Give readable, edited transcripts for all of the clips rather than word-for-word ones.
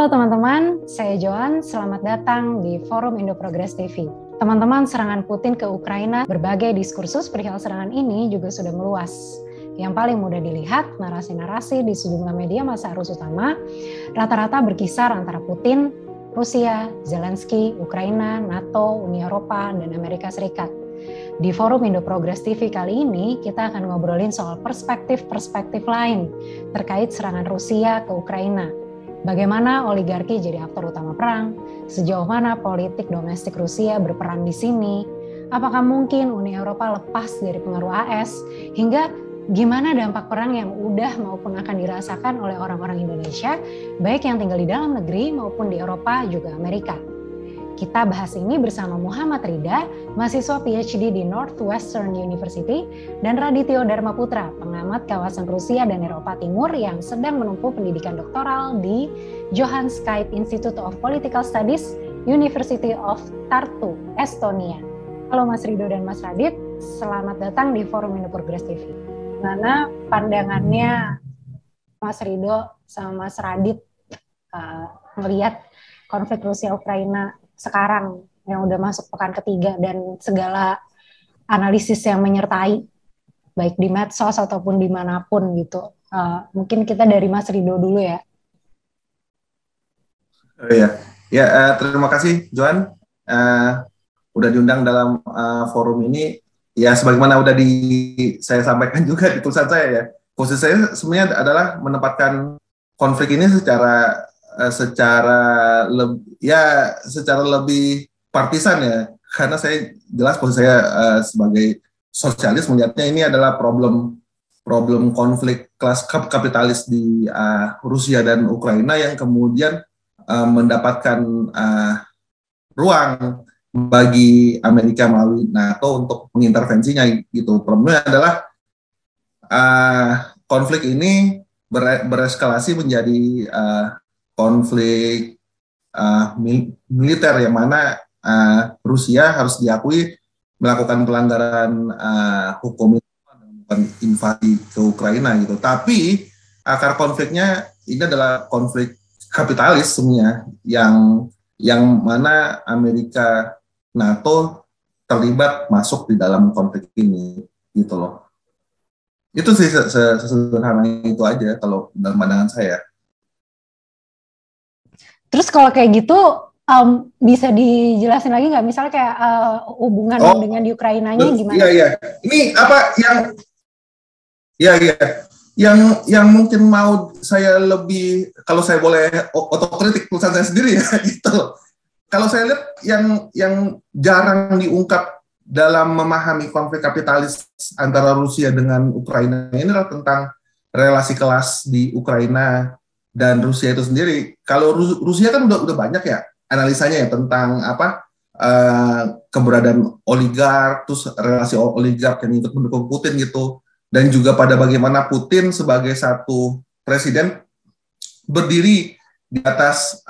Halo teman-teman, saya Joan. Selamat datang di Forum Indo Progress TV. Teman-teman, serangan Putin ke Ukraina, berbagai diskursus perihal serangan ini juga sudah meluas. Yang paling mudah dilihat, narasi-narasi di sejumlah media massa arus utama rata-rata berkisar antara Putin, Rusia, Zelensky, Ukraina, NATO, Uni Eropa, dan Amerika Serikat. Di Forum Indo Progress TV kali ini, kita akan ngobrolin soal perspektif-perspektif lain terkait serangan Rusia ke Ukraina. Bagaimana oligarki jadi aktor utama perang? Sejauh mana politik domestik Rusia berperan di sini? Apakah mungkin Uni Eropa lepas dari pengaruh AS? Hingga gimana dampak perang yang udah maupun akan dirasakan oleh orang-orang Indonesia, baik yang tinggal di dalam negeri maupun di Eropa juga Amerika. Kita bahas ini bersama Muhammad Rida, mahasiswa PhD di Northwestern University, dan Radityo Dharma Putra, pengamat kawasan Rusia dan Eropa Timur yang sedang menempuh pendidikan doktoral di Johan Skype Institute of Political Studies, University of Tartu, Estonia. Halo Mas Rido dan Mas Radit, selamat datang di Forum Indo Progress TV. Mana pandangannya Mas Rido sama Mas Radit melihat konflik Rusia-Ukraina sekarang yang udah masuk pekan ketiga dan segala analisis yang menyertai baik di medsos ataupun dimanapun gitu. Mungkin kita dari Mas Rido dulu ya. Terima kasih Joan udah diundang dalam forum ini. Ya, sebagaimana udah saya sampaikan juga di tulisan saya ya. Posisi saya sebenarnya adalah menempatkan konflik ini secara lebih partisan ya, karena saya jelas posisi saya sebagai sosialis melihatnya ini adalah problem konflik kelas kapitalis di Rusia dan Ukraina yang kemudian mendapatkan ruang bagi Amerika melalui NATO untuk mengintervensinya gitu. Problemnya adalah konflik ini bereskalasi menjadi konflik militer yang mana Rusia harus diakui melakukan pelanggaran hukum invasi ke Ukraina gitu. Tapi akar konfliknya ini adalah konflik kapitalis sebenarnya yang mana Amerika NATO terlibat masuk di dalam konflik ini gitu loh. Itu sih sesederhana itu aja kalau dalam pandangan saya. Terus kalau kayak gitu bisa dijelasin lagi nggak? Misalnya kayak hubungan dengan di Ukrainanya gimana? Iya. Ini apa yang mungkin mau saya lebih, kalau saya boleh otokritik tulisan saya sendiri ya gitu. Kalau saya lihat yang jarang diungkap dalam memahami konflik kapitalis antara Rusia dengan Ukraina ini adalah tentang relasi kelas di Ukraina dan Rusia itu sendiri. Kalau Rusia kan udah banyak ya analisanya ya tentang keberadaan oligark, terus relasi oligark yang ikut mendukung Putin gitu, dan juga pada bagaimana Putin sebagai satu presiden berdiri di atas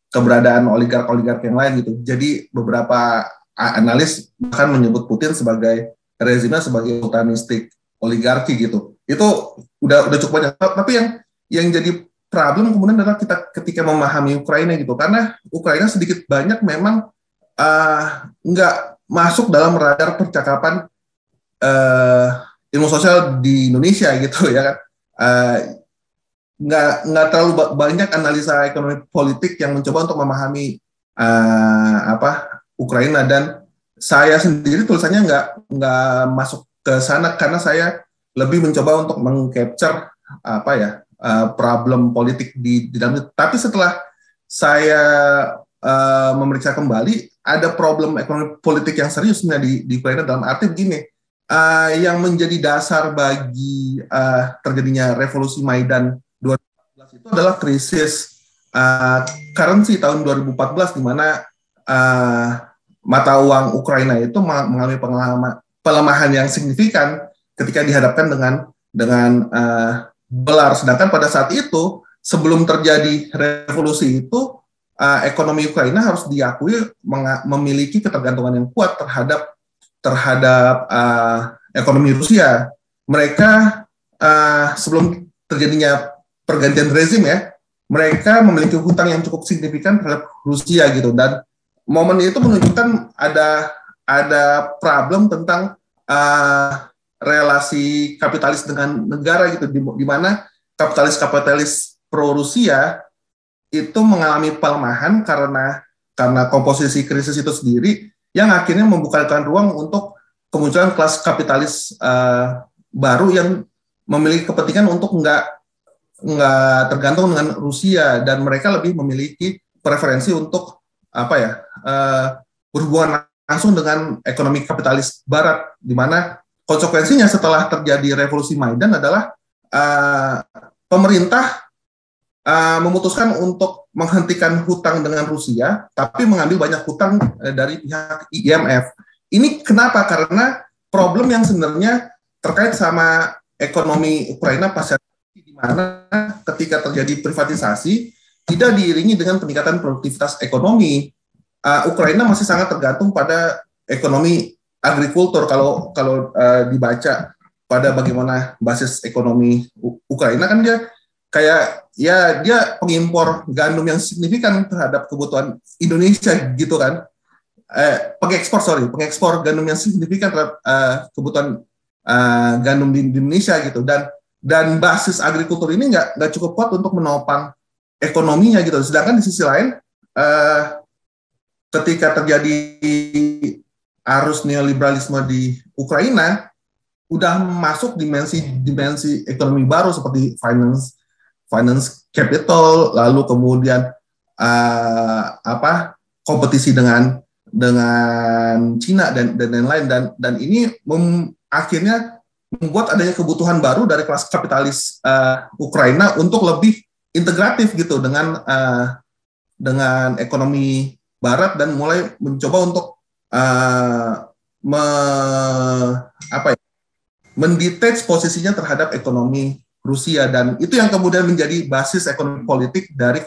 keberadaan oligark yang lain gitu. Jadi beberapa analis bahkan menyebut Putin sebagai rezimnya sebagai sultanistik oligarki gitu. Itu udah cukup banyak. Tapi yang jadi problem kemudian adalah kita ketika memahami Ukraina gitu, karena Ukraina sedikit banyak memang nggak masuk dalam radar percakapan ilmu sosial di Indonesia gitu ya kan. Nggak terlalu banyak analisa ekonomi politik yang mencoba untuk memahami Ukraina, dan saya sendiri tulisannya nggak masuk ke sana karena saya lebih mencoba untuk meng-capture problem politik di dalam itu. Tapi setelah saya memeriksa kembali, ada problem ekonomi politik yang serius di Ukraina, dalam arti begini, yang menjadi dasar bagi terjadinya revolusi Maidan 2014 itu adalah krisis currency tahun 2014, di mana mata uang Ukraina itu mengalami pelemahan yang signifikan ketika dihadapkan dengan dolar. Sedangkan pada saat itu, sebelum terjadi revolusi itu, ekonomi Ukraina harus diakui memiliki ketergantungan yang kuat terhadap ekonomi Rusia. Mereka sebelum terjadinya pergantian rezim ya, mereka memiliki hutang yang cukup signifikan terhadap Rusia gitu, dan momen itu menunjukkan ada problem tentang relasi kapitalis dengan negara gitu, di mana kapitalis pro Rusia itu mengalami pelemahan karena komposisi krisis itu sendiri, yang akhirnya membukakan ruang untuk kemunculan kelas kapitalis baru yang memiliki kepentingan untuk nggak tergantung dengan Rusia, dan mereka lebih memiliki preferensi untuk berhubungan langsung dengan ekonomi kapitalis Barat, di mana konsekuensinya setelah terjadi revolusi Maidan adalah pemerintah memutuskan untuk menghentikan hutang dengan Rusia, tapi mengambil banyak hutang dari pihak IMF. Ini kenapa? Karena problem yang sebenarnya terkait sama ekonomi Ukraina pasca, di mana ketika terjadi privatisasi tidak diiringi dengan peningkatan produktivitas ekonomi. Ukraina masih sangat tergantung pada ekonomi agrikultur kalau dibaca pada bagaimana basis ekonomi Ukraina, kan dia pengimpor gandum yang signifikan terhadap kebutuhan Indonesia gitu kan. Pengekspor gandum yang signifikan terhadap kebutuhan gandum di Indonesia gitu, dan basis agrikultur ini nggak cukup kuat untuk menopang ekonominya gitu. Sedangkan di sisi lain ketika terjadi arus neoliberalisme di Ukraina, udah masuk dimensi ekonomi baru seperti finance capital, lalu kemudian kompetisi dengan Cina dan lain-lain, dan ini akhirnya membuat adanya kebutuhan baru dari kelas kapitalis Ukraina untuk lebih integratif gitu dengan ekonomi Barat, dan mulai mencoba untuk mendetach posisinya terhadap ekonomi Rusia, dan itu yang kemudian menjadi basis ekonomi politik dari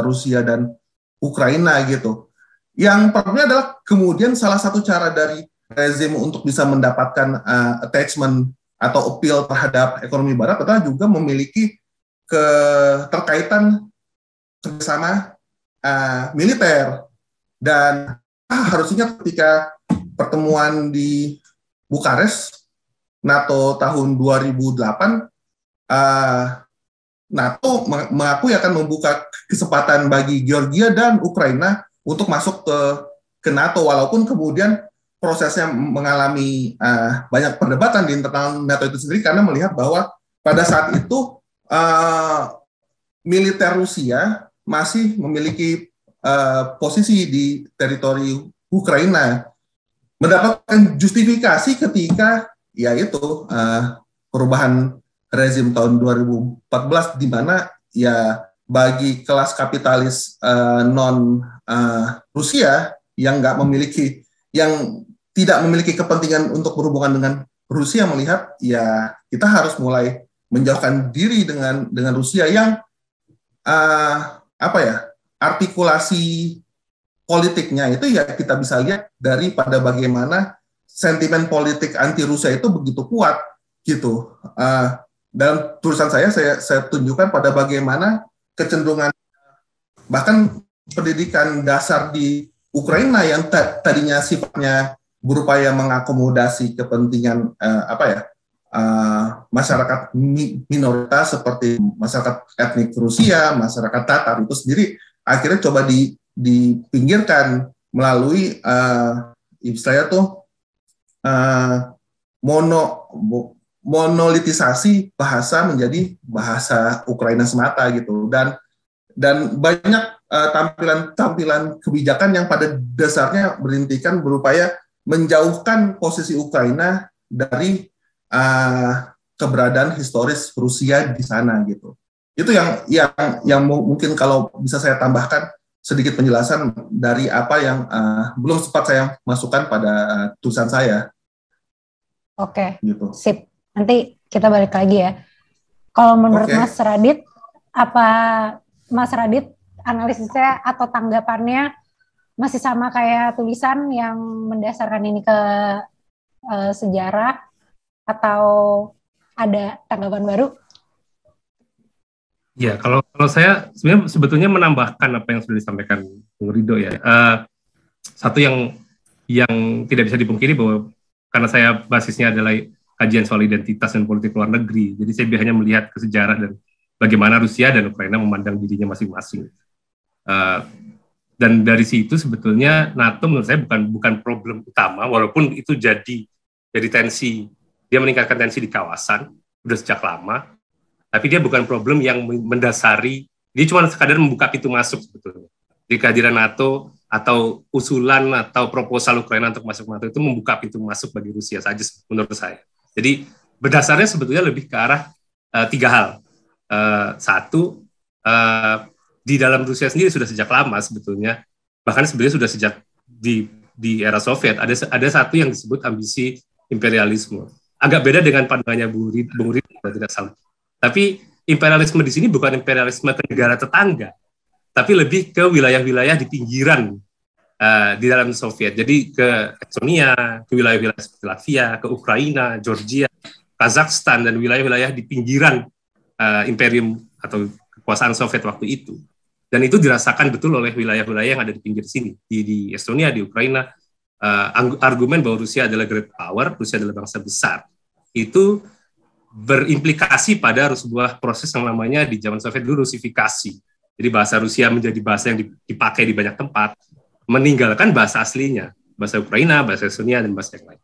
Rusia dan Ukraina gitu. Yang problemnya adalah kemudian salah satu cara dari rezim untuk bisa mendapatkan attachment atau appeal terhadap ekonomi Barat adalah juga memiliki keterkaitan kerjasama militer. Dan harusnya ketika pertemuan di Bukares NATO tahun 2008, NATO mengakui akan membuka kesempatan bagi Georgia dan Ukraina untuk masuk ke NATO, walaupun kemudian prosesnya mengalami banyak perdebatan di internal NATO itu sendiri, karena melihat bahwa pada saat itu militer Rusia masih memiliki posisi di teritori Ukraina, mendapatkan justifikasi ketika yaitu perubahan rezim tahun 2014, di mana bagi kelas kapitalis non Rusia yang tidak memiliki kepentingan untuk berhubungan dengan Rusia, melihat kita harus mulai menjauhkan diri dengan Rusia yang artikulasi politiknya itu kita bisa lihat daripada bagaimana sentimen politik anti Rusia itu begitu kuat gitu. Dalam tulisan saya tunjukkan pada bagaimana kecenderungan bahkan pendidikan dasar di Ukraina yang tadinya sifatnya berupaya mengakomodasi kepentingan masyarakat minoritas seperti masyarakat etnik Rusia, masyarakat Tatar itu sendiri akhirnya coba dipinggirkan melalui istilahnya monolitisasi bahasa menjadi bahasa Ukraina semata gitu, dan banyak tampilan kebijakan yang pada dasarnya berupaya menjauhkan posisi Ukraina dari keberadaan historis Rusia di sana gitu. Itu yang mungkin kalau bisa saya tambahkan sedikit penjelasan dari apa yang belum sempat saya masukkan pada tulisan saya. Oke, gitu. Sip. Nanti kita balik lagi ya. Kalau menurut Mas Radit, apa Mas Radit analisisnya atau tanggapannya masih sama kayak tulisan yang mendasarkan ini ke sejarah, atau ada tanggapan baru? Ya, kalau saya sebenarnya sebetulnya menambahkan apa yang sudah disampaikan Bung Rido ya. Satu yang tidak bisa dipungkiri bahwa karena saya basisnya adalah kajian soal identitas dan politik luar negeri, jadi saya hanya melihat ke sejarah dan bagaimana Rusia dan Ukraina memandang dirinya masing-masing. Dan dari situ sebetulnya NATO menurut saya bukan problem utama, walaupun itu jadi tensi, dia meningkatkan tensi di kawasan sudah sejak lama, tapi dia bukan problem yang mendasari, dia cuma sekadar membuka pintu masuk sebetulnya. Di kehadiran NATO atau usulan atau proposal Ukraina untuk masuk NATO itu membuka pintu masuk bagi Rusia saja menurut saya. Jadi berdasarnya sebetulnya lebih ke arah tiga hal. Satu, di dalam Rusia sendiri sudah sejak lama sebetulnya, bahkan sebenarnya sudah sejak di era Soviet ada satu yang disebut ambisi imperialisme. Agak beda dengan pandangannya Bung Rid tidak salah. Tapi imperialisme di sini bukan imperialisme ke negara tetangga, tapi lebih ke wilayah-wilayah di pinggiran di dalam Soviet. Jadi ke Estonia, ke wilayah-wilayah seperti Latvia, ke Ukraina, Georgia, Kazakhstan, dan wilayah-wilayah di pinggiran imperium atau kekuasaan Soviet waktu itu. Dan itu dirasakan betul oleh wilayah-wilayah yang ada di pinggir sini, di Estonia, di Ukraina. Argumen bahwa Rusia adalah great power, Rusia adalah bangsa besar, itu berimplikasi pada sebuah proses yang namanya di zaman Soviet dulu rusifikasi. Jadi bahasa Rusia menjadi bahasa yang dipakai di banyak tempat, meninggalkan bahasa aslinya, bahasa Ukraina, bahasa Estonia, dan bahasa yang lain.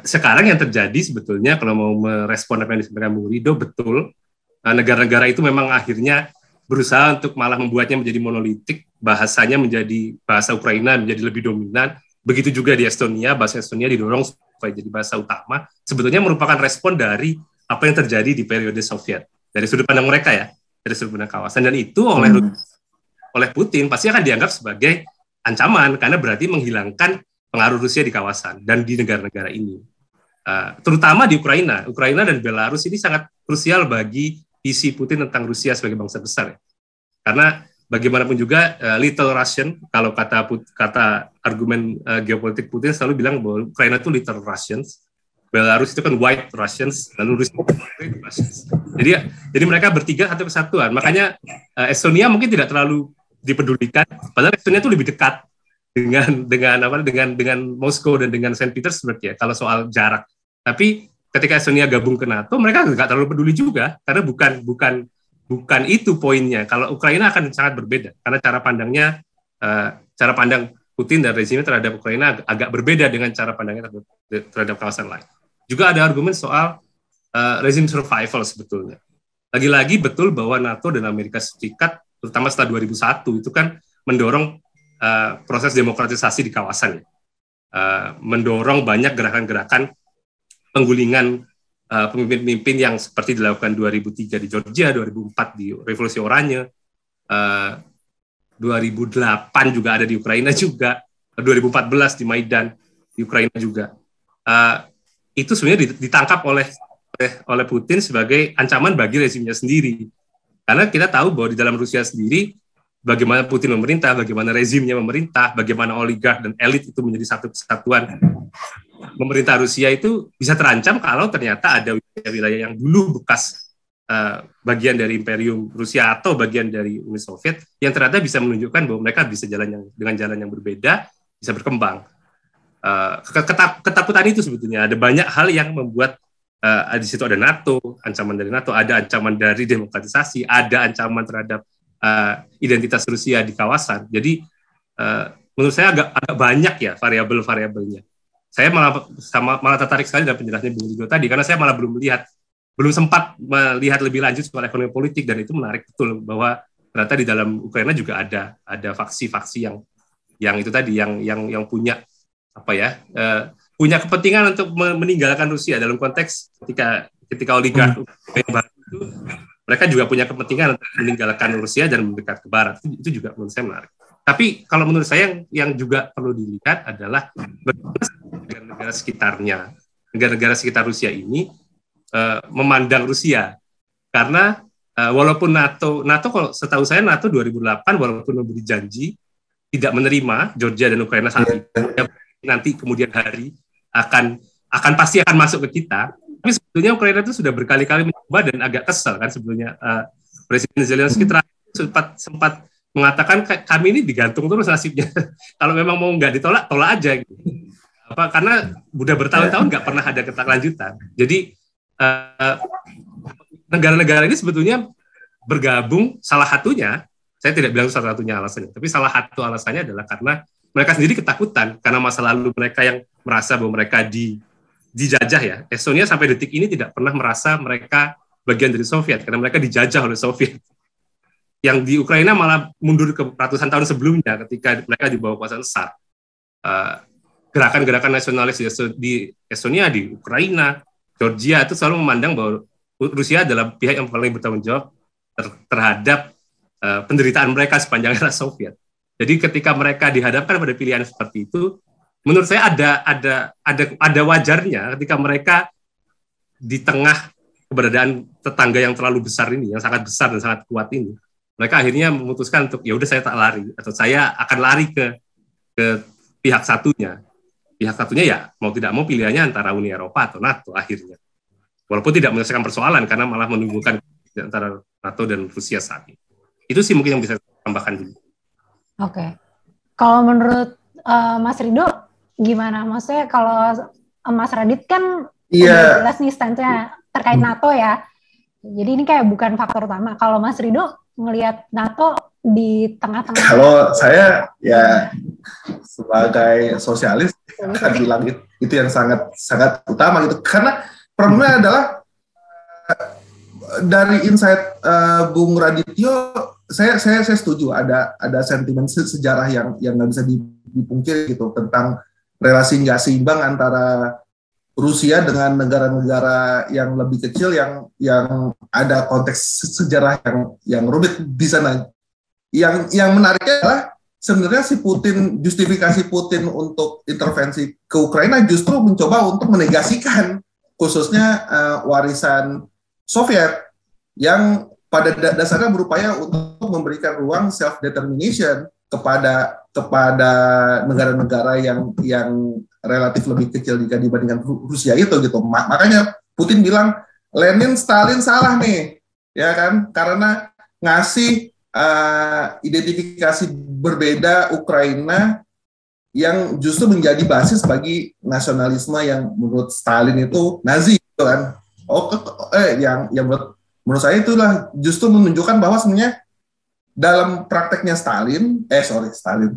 Sekarang yang terjadi sebetulnya, kalau mau merespon apa yang disampaikan Bung Rido, betul, negara-negara itu memang akhirnya berusaha untuk malah membuatnya menjadi monolitik, bahasanya menjadi bahasa Ukraina menjadi lebih dominan. Begitu juga di Estonia, bahasa Estonia didorong supaya jadi bahasa utama. Sebetulnya merupakan respon dari apa yang terjadi di periode Soviet. Dari sudut pandang mereka ya, dari sudut pandang kawasan. Dan itu oleh Putin pasti akan dianggap sebagai ancaman, karena berarti menghilangkan pengaruh Rusia di kawasan dan di negara-negara ini. Terutama di Ukraina. Ukraina dan Belarus ini sangat krusial bagi visi Putin tentang Rusia sebagai bangsa besar. Ya. Karena bagaimanapun juga Little Russian, kalau kata argumen geopolitik Putin selalu bilang bahwa Ukraina itu Little Russians, Belarus itu kan White Russians, lalu Rusia itu White Russians. Jadi mereka bertiga satu kesatuan. Makanya Estonia mungkin tidak terlalu dipedulikan, padahal Estonia itu lebih dekat dengan Moskow dan dengan Saint Petersburg ya kalau soal jarak. Tapi ketika Estonia gabung ke NATO, mereka nggak terlalu peduli juga, karena bukan itu poinnya. Kalau Ukraina akan sangat berbeda, karena cara pandang Putin dan rezimnya terhadap Ukraina agak berbeda dengan cara pandangnya terhadap kawasan lain. Juga ada argumen soal rezim survival sebetulnya. Lagi-lagi betul bahwa NATO dan Amerika Serikat, terutama setelah 2001, itu kan mendorong proses demokratisasi di kawasan. Mendorong banyak gerakan-gerakan penggulingan pemimpin-pemimpin yang seperti dilakukan 2003 di Georgia, 2004 di Revolusi Oranye, 2008 juga ada di Ukraina juga, 2014 di Maidan di Ukraina juga. Itu sebenarnya ditangkap oleh Putin sebagai ancaman bagi rezimnya sendiri. Karena kita tahu bahwa di dalam Rusia sendiri, bagaimana Putin memerintah, bagaimana rezimnya memerintah, bagaimana oligark dan elit itu menjadi satu kesatuan. Pemerintah Rusia itu bisa terancam kalau ternyata ada wilayah-wilayah yang dulu bekas bagian dari Imperium Rusia atau bagian dari Uni Soviet yang ternyata bisa menunjukkan bahwa mereka bisa dengan jalan yang berbeda, bisa berkembang. Ketakutan itu sebetulnya ada banyak hal yang membuat di situ ada NATO, ancaman dari NATO, ada ancaman dari demokratisasi, ada ancaman terhadap identitas Rusia di kawasan. Jadi menurut saya agak banyak ya variabel-variabelnya. Saya malah tertarik sekali dalam penjelasan Bung Rido tadi, karena saya malah belum sempat melihat lebih lanjut soal ekonomi politik, dan itu menarik betul bahwa ternyata di dalam Ukraina juga ada faksi-faksi yang itu tadi yang punya punya kepentingan untuk meninggalkan Rusia dalam konteks ketika oligark itu mereka juga punya kepentingan untuk meninggalkan Rusia dan mendekat ke Barat. Itu juga menurut saya menarik. Tapi kalau menurut saya yang juga perlu dilihat adalah negara-negara sekitarnya, negara-negara sekitar Rusia ini memandang Rusia, karena walaupun NATO kalau setahu saya NATO 2008 walaupun memberi janji tidak menerima Georgia dan Ukraina saat itu, nanti kemudian hari akan pasti akan masuk ke kita. Tapi sebetulnya Ukraina itu sudah berkali-kali mencoba dan agak kesal kan sebetulnya Presiden Zelensky terakhir sempat mengatakan kami ini digantung terus nasibnya. Kalau memang mau nggak ditolak, tolak aja gitu. Karena udah bertahun-tahun nggak pernah ada keberlanjutan. Jadi negara-negara ini sebetulnya bergabung, salah satunya, saya tidak bilang salah satunya alasannya, tapi salah satu alasannya adalah karena mereka sendiri ketakutan karena masa lalu mereka yang merasa bahwa mereka dijajah ya. Estonia sampai detik ini tidak pernah merasa mereka bagian dari Soviet karena mereka dijajah oleh Soviet. Yang di Ukraina malah mundur ke ratusan tahun sebelumnya ketika mereka di bawah kuasa Tsar. Gerakan-gerakan nasionalis di Estonia, di Ukraina, Georgia itu selalu memandang bahwa Rusia adalah pihak yang paling bertanggung jawab terhadap penderitaan mereka sepanjang era Soviet. Jadi ketika mereka dihadapkan pada pilihan seperti itu, menurut saya ada wajarnya ketika mereka di tengah keberadaan tetangga yang terlalu besar ini, yang sangat besar dan sangat kuat ini, mereka akhirnya memutuskan untuk ya udah saya tak lari atau saya akan lari ke pihak satunya. Pihak satunya ya mau tidak mau pilihannya antara Uni Eropa atau NATO akhirnya. Walaupun tidak menyelesaikan persoalan karena malah menimbulkan antara NATO dan Rusia saat ini. Itu sih mungkin yang bisa saya tambahkan dulu. Oke. Kalau menurut Mas Rido gimana? Maksudnya kalau Mas Radit kan udah jelas nih stance-nya terkait NATO ya. Jadi ini kayak bukan faktor utama. Kalau Mas Rido ngelihat NATO di tengah-tengah. Kalau saya ya sebagai sosialis akan bilang itu yang sangat utama gitu. Karena problemnya adalah dari insight Bung Radityo, saya setuju ada sentimen sejarah yang nggak bisa dipungkiri gitu tentang relasi nggak seimbang antara Rusia dengan negara-negara yang lebih kecil yang ada konteks sejarah yang rumit di sana. Yang menariknya adalah sebenarnya justifikasi Putin untuk intervensi ke Ukraina justru mencoba untuk menegasikan khususnya warisan Soviet yang pada dasarnya berupaya untuk memberikan ruang self-determination kepada negara-negara yang relatif lebih kecil jika dibandingkan Rusia itu gitu. Makanya Putin bilang Lenin, Stalin salah nih, ya kan? Karena ngasih identifikasi berbeda Ukraina yang justru menjadi basis bagi nasionalisme yang menurut Stalin itu Nazi, gitu kan? Yang menurut saya itulah justru menunjukkan bahwa sebenarnya dalam prakteknya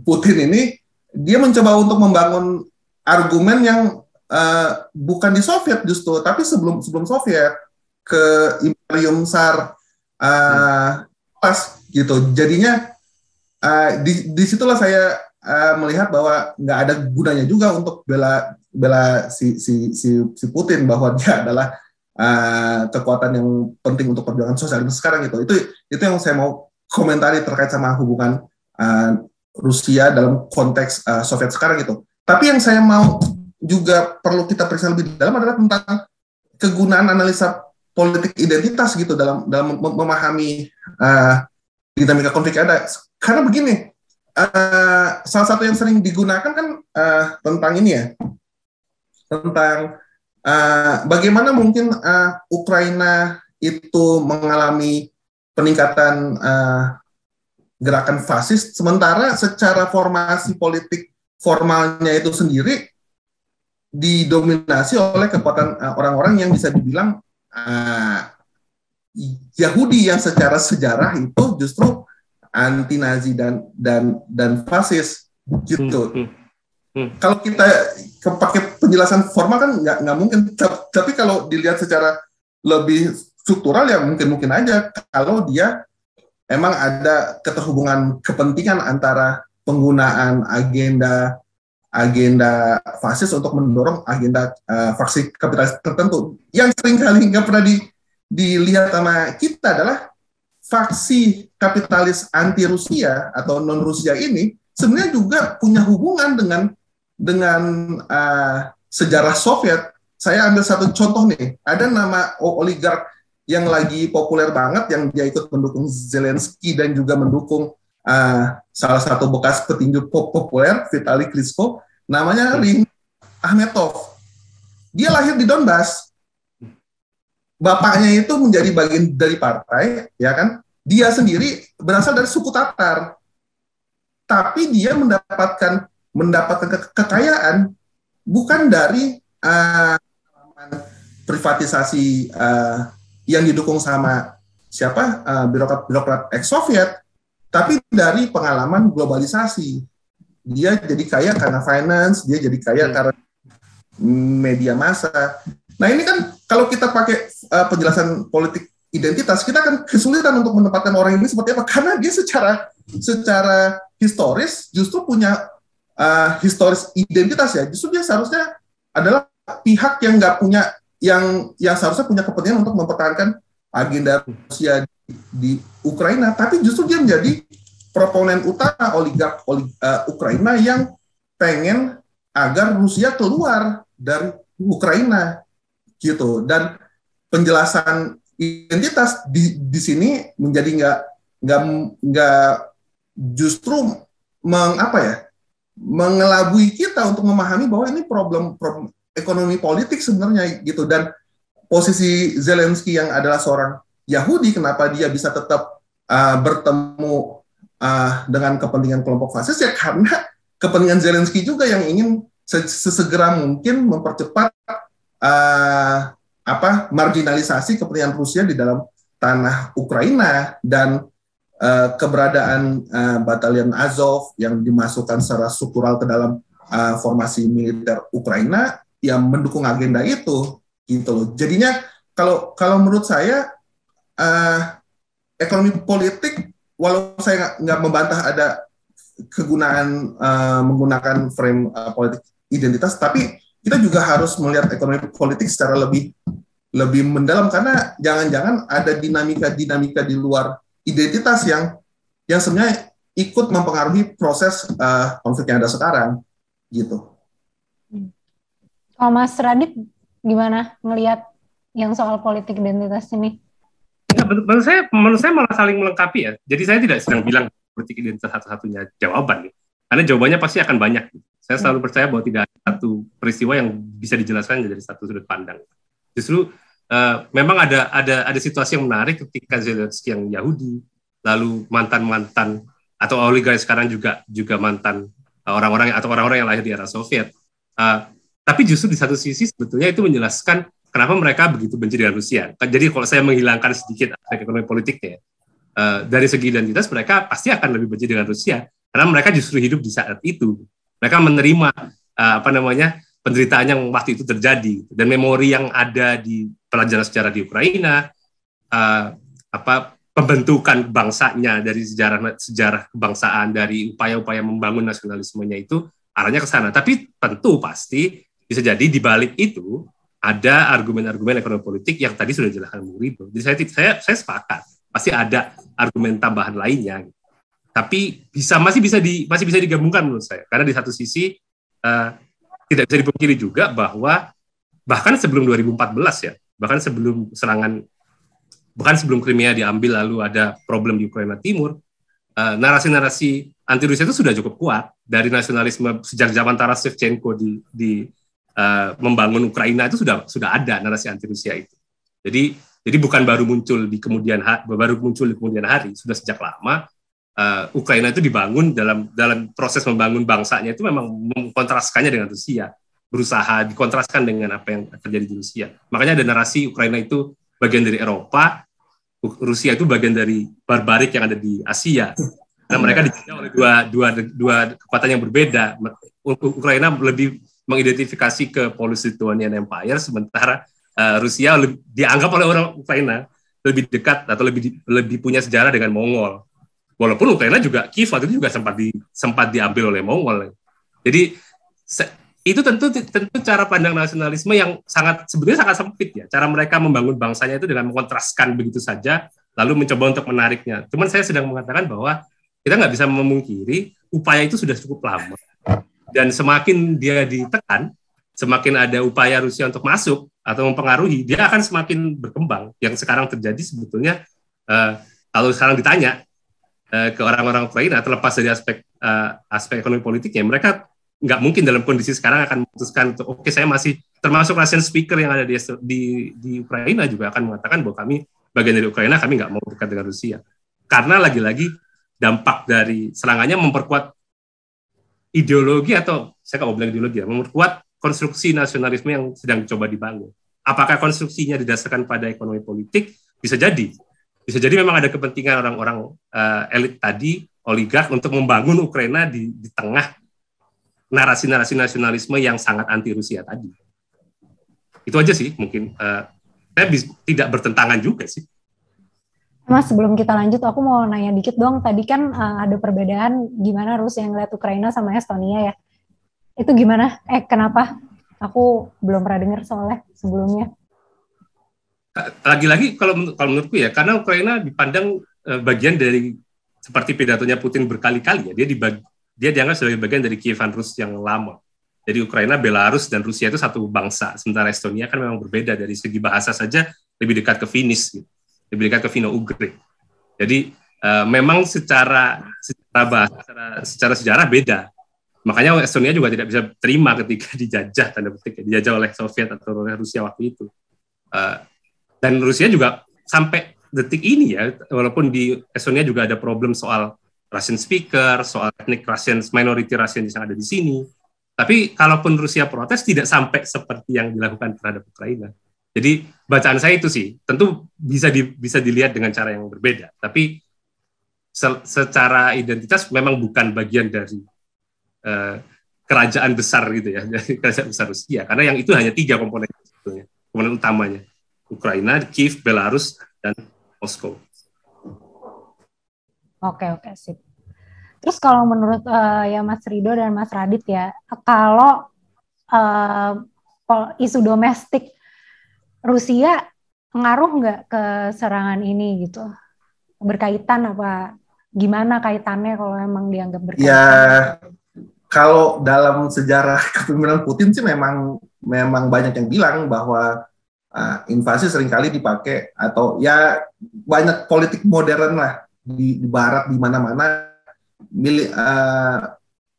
Putin ini dia mencoba untuk membangun argumen yang bukan di Soviet justru, tapi sebelum Soviet ke Imperium Tsar pas gitu. Jadinya di situlah saya melihat bahwa nggak ada gunanya juga untuk bela si Putin bahwa dia adalah kekuatan yang penting untuk perjuangan sosialisme sekarang gitu. Itu yang saya mau komentari terkait sama hubungan Rusia dalam konteks Soviet sekarang gitu. Tapi yang saya mau juga perlu kita periksa lebih dalam adalah tentang kegunaan analisa politik identitas gitu dalam memahami dinamika konflik ada. Karena begini, salah satu yang sering digunakan kan tentang ini ya, tentang bagaimana mungkin Ukraina itu mengalami peningkatan gerakan fasis, sementara secara formasi politik formalnya itu sendiri didominasi oleh kekuatan orang-orang yang bisa dibilang Yahudi yang secara sejarah itu justru anti Nazi dan fasis gitu. Kalau kita pakai penjelasan formal kan nggak mungkin, tapi kalau dilihat secara lebih struktural ya mungkin aja kalau dia emang ada keterhubungan kepentingan antara penggunaan agenda fasis untuk mendorong agenda faksi kapitalis tertentu. Yang seringkali nggak pernah dilihat sama kita adalah faksi kapitalis anti Rusia atau non Rusia ini sebenarnya juga punya hubungan dengan sejarah Soviet. Saya ambil satu contoh nih, ada nama oligark yang lagi populer banget yang dia ikut mendukung Zelensky dan juga mendukung salah satu bekas petinju populer Vitali Klitschko, namanya Ring Akhmetov. Dia lahir di Donbas. Bapaknya itu menjadi bagian dari partai, ya kan? dia sendiri berasal dari suku Tatar, tapi dia mendapatkan kekayaan bukan dari privatisasi yang didukung sama siapa birokrat ex-Soviet, tapi dari pengalaman globalisasi. Dia jadi kaya karena finance, dia jadi kaya karena media massa. Nah ini kan kalau kita pakai penjelasan politik identitas, kita akan kesulitan untuk menempatkan orang ini seperti apa, karena dia secara historis justru punya historis identitas ya. Justru dia seharusnya adalah pihak yang nggak punya, yang seharusnya punya kepentingan untuk mempertahankan agenda Rusia di Ukraina, tapi justru dia menjadi proponen utama oligark Ukraina yang pengen agar Rusia keluar dari Ukraina gitu. Dan penjelasan identitas di sini menjadi nggak justru mengelabui kita untuk memahami bahwa ini problem ekonomi politik sebenarnya gitu. Dan posisi Zelensky yang adalah seorang Yahudi, kenapa dia bisa tetap bertemu dengan kepentingan kelompok fasis, ya karena kepentingan Zelensky juga yang ingin sesegera mungkin mempercepat marginalisasi kepentingan Rusia di dalam tanah Ukraina. Dan keberadaan batalion Azov yang dimasukkan secara struktural ke dalam formasi militer Ukraina yang mendukung agenda itu gitu loh. Jadinya kalau menurut saya ekonomi politik, walau saya nggak membantah ada kegunaan menggunakan frame politik identitas, tapi kita juga harus melihat ekonomi politik secara lebih mendalam, karena jangan-jangan ada dinamika di luar identitas yang sebenarnya ikut mempengaruhi proses konflik yang ada sekarang gitu. Kalau Mas Radit gimana ngelihat yang soal politik identitas ini? Ya, menurut saya malah saling melengkapi ya. Jadi saya tidak sedang bilang politik identitas satu-satunya jawaban, karena jawabannya pasti akan banyak. Saya selalu percaya bahwa tidak ada satu peristiwa yang bisa dijelaskan dari satu sudut pandang. Justru memang ada situasi yang menarik ketika Zelensky yang Yahudi, lalu mantan atau oligark sekarang juga mantan orang-orang yang lahir di era Soviet. Tapi justru di satu sisi sebetulnya itu menjelaskan kenapa mereka begitu benci dengan Rusia. Jadi kalau saya menghilangkan sedikit aspek ekonomi politiknya, dari segi identitas mereka pasti akan lebih benci dengan Rusia karena mereka justru hidup di saat itu. Mereka menerima penderitaan yang waktu itu terjadi, dan memori yang ada di pelajaran sejarah di Ukraina, pembentukan bangsanya dari sejarah kebangsaan, dari upaya-upaya membangun nasionalismenya itu arahnya ke sana. Tapi tentu pasti bisa jadi di balik itu ada argumen-argumen ekonomi politik yang tadi sudah dijelaskan Bung Ridho. Jadi saya sepakat pasti ada argumen tambahan lainnya. Tapi masih bisa digabungkan menurut saya, karena di satu sisi tidak bisa dipungkiri juga bahwa bahkan sebelum 2014 ya, bahkan sebelum Crimea diambil lalu ada problem di Ukraina Timur, narasi-narasi anti Rusia itu sudah cukup kuat dari nasionalisme sejak zaman Taras Shevchenko di membangun Ukraina itu sudah ada narasi anti Rusia itu. Jadi bukan baru muncul di kemudian hari, sudah sejak lama. Ukraina itu dibangun dalam proses membangun bangsanya itu memang mengkontraskannya dengan Rusia, berusaha dikontraskan dengan apa yang terjadi di Rusia. Makanya ada narasi Ukraina itu bagian dari Eropa, Rusia itu bagian dari barbarik yang ada di Asia. Nah, mereka dijajah oleh dua kekuatan yang berbeda. Ukraina lebih mengidentifikasi ke Polish-Lithuanian Empire, sementara Rusia dianggap oleh orang Ukraina lebih dekat atau lebih punya sejarah dengan Mongol. Walaupun Ukraina juga, Kiev waktu itu juga sempat diambil oleh Mongol. Jadi itu tentu cara pandang nasionalisme yang sebetulnya sangat sempit ya. Cara mereka membangun bangsanya itu dengan mengontraskan begitu saja, lalu mencoba untuk menariknya. Cuman saya sedang mengatakan bahwa kita nggak bisa memungkiri upaya itu sudah cukup lama. Dan semakin dia ditekan, semakin ada upaya Rusia untuk masuk atau mempengaruhi, dia akan semakin berkembang. Yang sekarang terjadi sebetulnya, kalau sekarang ditanya ke orang-orang Ukraina, terlepas dari aspek ekonomi politiknya, mereka nggak mungkin dalam kondisi sekarang akan memutuskan untuk oke, saya masih termasuk Russian speaker yang ada di Ukraina juga akan mengatakan bahwa kami bagian dari Ukraina, kami nggak mau dekat dengan Rusia. karena lagi-lagi dampak dari serangannya memperkuat ideologi, atau saya nggak mau bilang ideologi ya, memperkuat konstruksi nasionalisme yang sedang coba dibangun. Apakah konstruksinya didasarkan pada ekonomi politik? Bisa jadi memang ada kepentingan orang-orang elit tadi, oligark, untuk membangun Ukraina di tengah narasi-narasi nasionalisme yang sangat anti Rusia tadi. Itu aja sih mungkin. Saya tidak bertentangan juga sih. Mas, sebelum kita lanjut, aku mau nanya dikit dong. Tadi kan ada perbedaan gimana Rusia ngeliat Ukraina sama Estonia ya. Itu gimana? Kenapa? Aku belum pernah dengar soalnya sebelumnya. Lagi-lagi kalau menurutku ya, karena Ukraina dipandang bagian dari, seperti pidatonya Putin berkali-kali ya, dia dianggap sebagai bagian dari Kievan Rus yang lama. Jadi Ukraina, Belarus, dan Rusia itu satu bangsa. Sementara Estonia kan memang berbeda, dari segi bahasa saja lebih dekat ke Finnish, gitu. Lebih dekat ke Finno-Ugric. Jadi memang secara bahasa, secara sejarah beda. Makanya Estonia juga tidak bisa terima ketika dijajah, tanda petik, dijajah oleh Soviet atau oleh Rusia waktu itu. Dan Rusia juga sampai detik ini ya, walaupun di Estonia juga ada problem soal Russian speaker, soal etnik Russian, minority Russian yang ada di sini. Tapi kalaupun Rusia protes, tidak sampai seperti yang dilakukan terhadap Ukraina. Jadi bacaan saya itu sih, tentu bisa dilihat dengan cara yang berbeda. Tapi secara identitas memang bukan bagian dari kerajaan besar gitu ya, dari kerajaan besar Rusia. Karena yang itu hanya 3 komponen sebetulnya, komponen utamanya: Ukraina, Kiev, Belarus, dan Moskow. Oke, sip. Terus kalau menurut ya Mas Rido dan Mas Radit ya, kalau isu domestik Rusia ngaruh nggak ke serangan ini gitu? Berkaitan apa? Gimana kaitannya kalau emang dianggap berkaitan? Ya, kalau dalam sejarah kepemimpinan Putin sih memang banyak yang bilang bahwa invasi seringkali dipakai, atau ya banyak politik modern lah di Barat, di mana-mana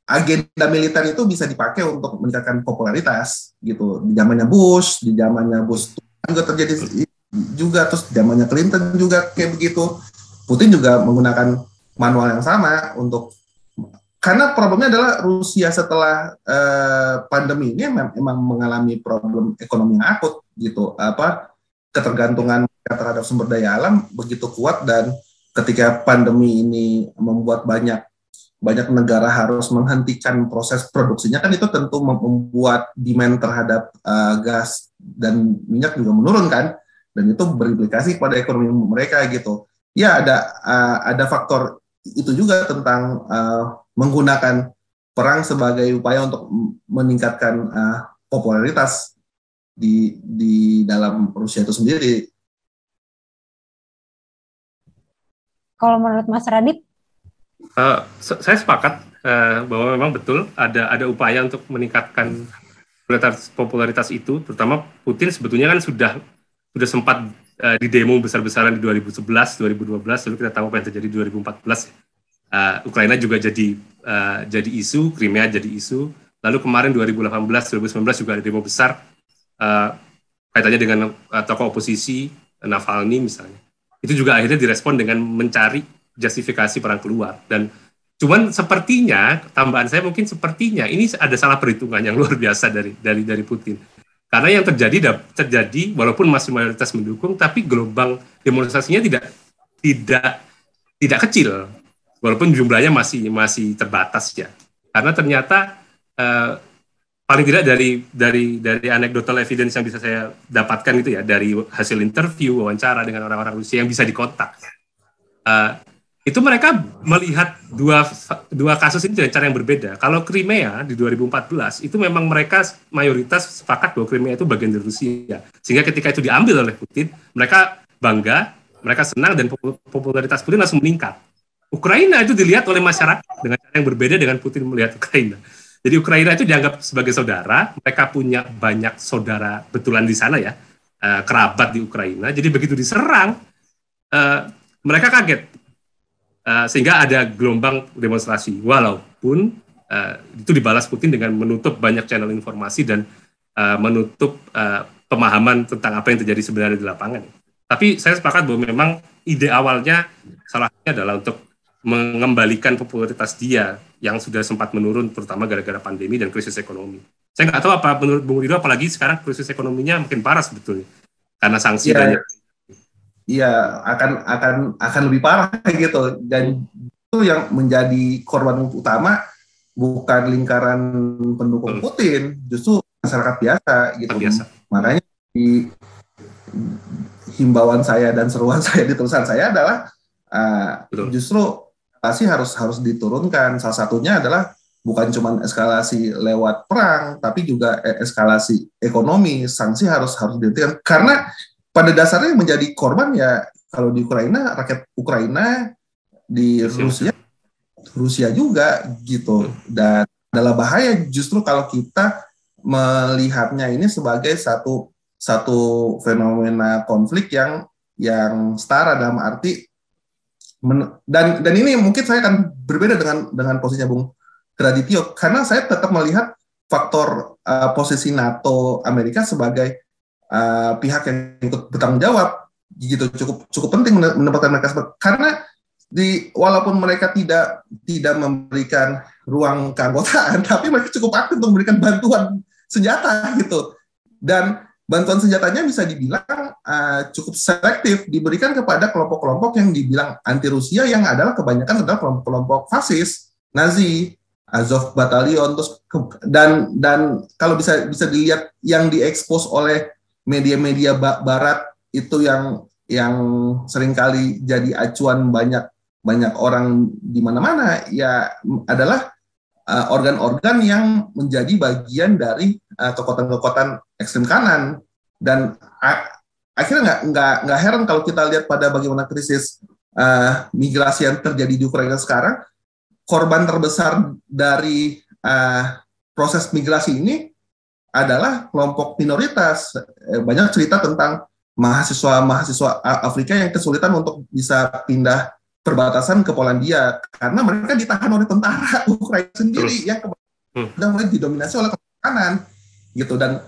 agenda militer itu bisa dipakai untuk meningkatkan popularitas gitu. Di zamannya Bush juga terjadi juga, terus zamannya Clinton juga kayak begitu. Putin juga menggunakan manual yang sama karena problemnya adalah Rusia setelah pandemi ini memang mengalami problem ekonomi yang akut gitu. Ketergantungan terhadap sumber daya alam begitu kuat, dan ketika pandemi ini membuat banyak negara harus menghentikan proses produksinya, kan itu tentu membuat demand terhadap gas dan minyak juga menurun kan, dan itu berimplikasi pada ekonomi mereka gitu. Ya ada faktor itu juga tentang menggunakan perang sebagai upaya untuk meningkatkan popularitas di dalam Rusia itu sendiri. Kalau menurut Mas Radit? Saya sepakat bahwa memang betul ada upaya untuk meningkatkan popularitas itu, terutama Putin sebetulnya kan sudah sempat di demo besar-besaran di 2011, 2012, lalu kita tahu apa yang terjadi di 2014. Ukraina juga jadi isu, Crimea jadi isu, lalu kemarin 2018, 2019 juga ada demo besar kaitannya dengan tokoh oposisi, Navalny misalnya. Itu juga akhirnya direspon dengan mencari justifikasi perang keluar. Dan cuman sepertinya, tambahan saya mungkin sepertinya ini ada salah perhitungan yang luar biasa dari Putin. Karena yang terjadi walaupun masih mayoritas mendukung, tapi gelombang demonstrasinya tidak kecil, walaupun jumlahnya masih terbatas ya. Karena ternyata paling tidak dari anecdotal evidence yang bisa saya dapatkan itu ya, dari hasil interview, wawancara dengan orang-orang Rusia yang bisa dikontak, itu mereka melihat dua kasus ini dengan cara yang berbeda. Kalau Crimea di 2014 itu memang mereka mayoritas sepakat bahwa Crimea itu bagian dari Rusia, sehingga ketika itu diambil oleh Putin, mereka bangga, mereka senang, dan popularitas Putin langsung meningkat. Ukraina itu dilihat oleh masyarakat dengan cara yang berbeda dengan Putin melihat Ukraina. Jadi Ukraina itu dianggap sebagai saudara, mereka punya banyak saudara betulan di sana ya, kerabat di Ukraina. Jadi begitu diserang, mereka kaget. Sehingga ada gelombang demonstrasi, walaupun itu dibalas Putin dengan menutup banyak channel informasi dan menutup pemahaman tentang apa yang terjadi sebenarnya di lapangan. Tapi saya sepakat bahwa memang ide awalnya salahnya adalah untuk mengembalikan popularitas dia yang sudah sempat menurun, terutama gara-gara pandemi dan krisis ekonomi. Saya nggak tahu apa menurut Bung Rido, apalagi sekarang krisis ekonominya makin parah sebetulnya karena sanksi dan iya akan lebih parah gitu, dan itu yang menjadi korban utama bukan lingkaran pendukung Putin, justru masyarakat biasa gitu. Makanya di himbauan saya dan seruan saya di tulisan saya adalah justru eskalasi harus diturunkan. Salah satunya adalah bukan cuma eskalasi lewat perang, tapi juga eskalasi ekonomi. Sanksi harus dihentikan, karena pada dasarnya yang menjadi korban ya kalau di Ukraina, rakyat Ukraina, di Rusia juga gitu. Dan adalah bahaya justru kalau kita melihatnya ini sebagai satu fenomena konflik yang setara, dalam arti dan ini mungkin saya akan berbeda dengan posisinya Bung Radityo, karena saya tetap melihat faktor posisi NATO Amerika sebagai pihak yang ikut bertanggung jawab gitu, cukup penting menempatkan mereka karena walaupun mereka tidak memberikan ruang keanggotaan, tapi mereka cukup aktif untuk memberikan bantuan senjata gitu, dan bantuan senjatanya bisa dibilang cukup selektif, diberikan kepada kelompok-kelompok yang dibilang anti Rusia, yang kebanyakan adalah kelompok-kelompok fasis, Nazi, Azov Battalion, terus dan kalau bisa dilihat yang diekspos oleh media-media Barat itu yang seringkali jadi acuan banyak orang di mana-mana, ya adalah organ-organ yang menjadi bagian dari kekuatan-kekuatan ekstrem kanan. Dan akhirnya nggak heran kalau kita lihat pada bagaimana krisis migrasi yang terjadi di Ukraina sekarang, korban terbesar dari proses migrasi ini adalah kelompok minoritas. Banyak cerita tentang mahasiswa Afrika yang kesulitan untuk bisa pindah perbatasan ke Polandia karena mereka ditahan oleh tentara Ukraina sendiri yang sudah mulai didominasi oleh kelompok kanan gitu. Dan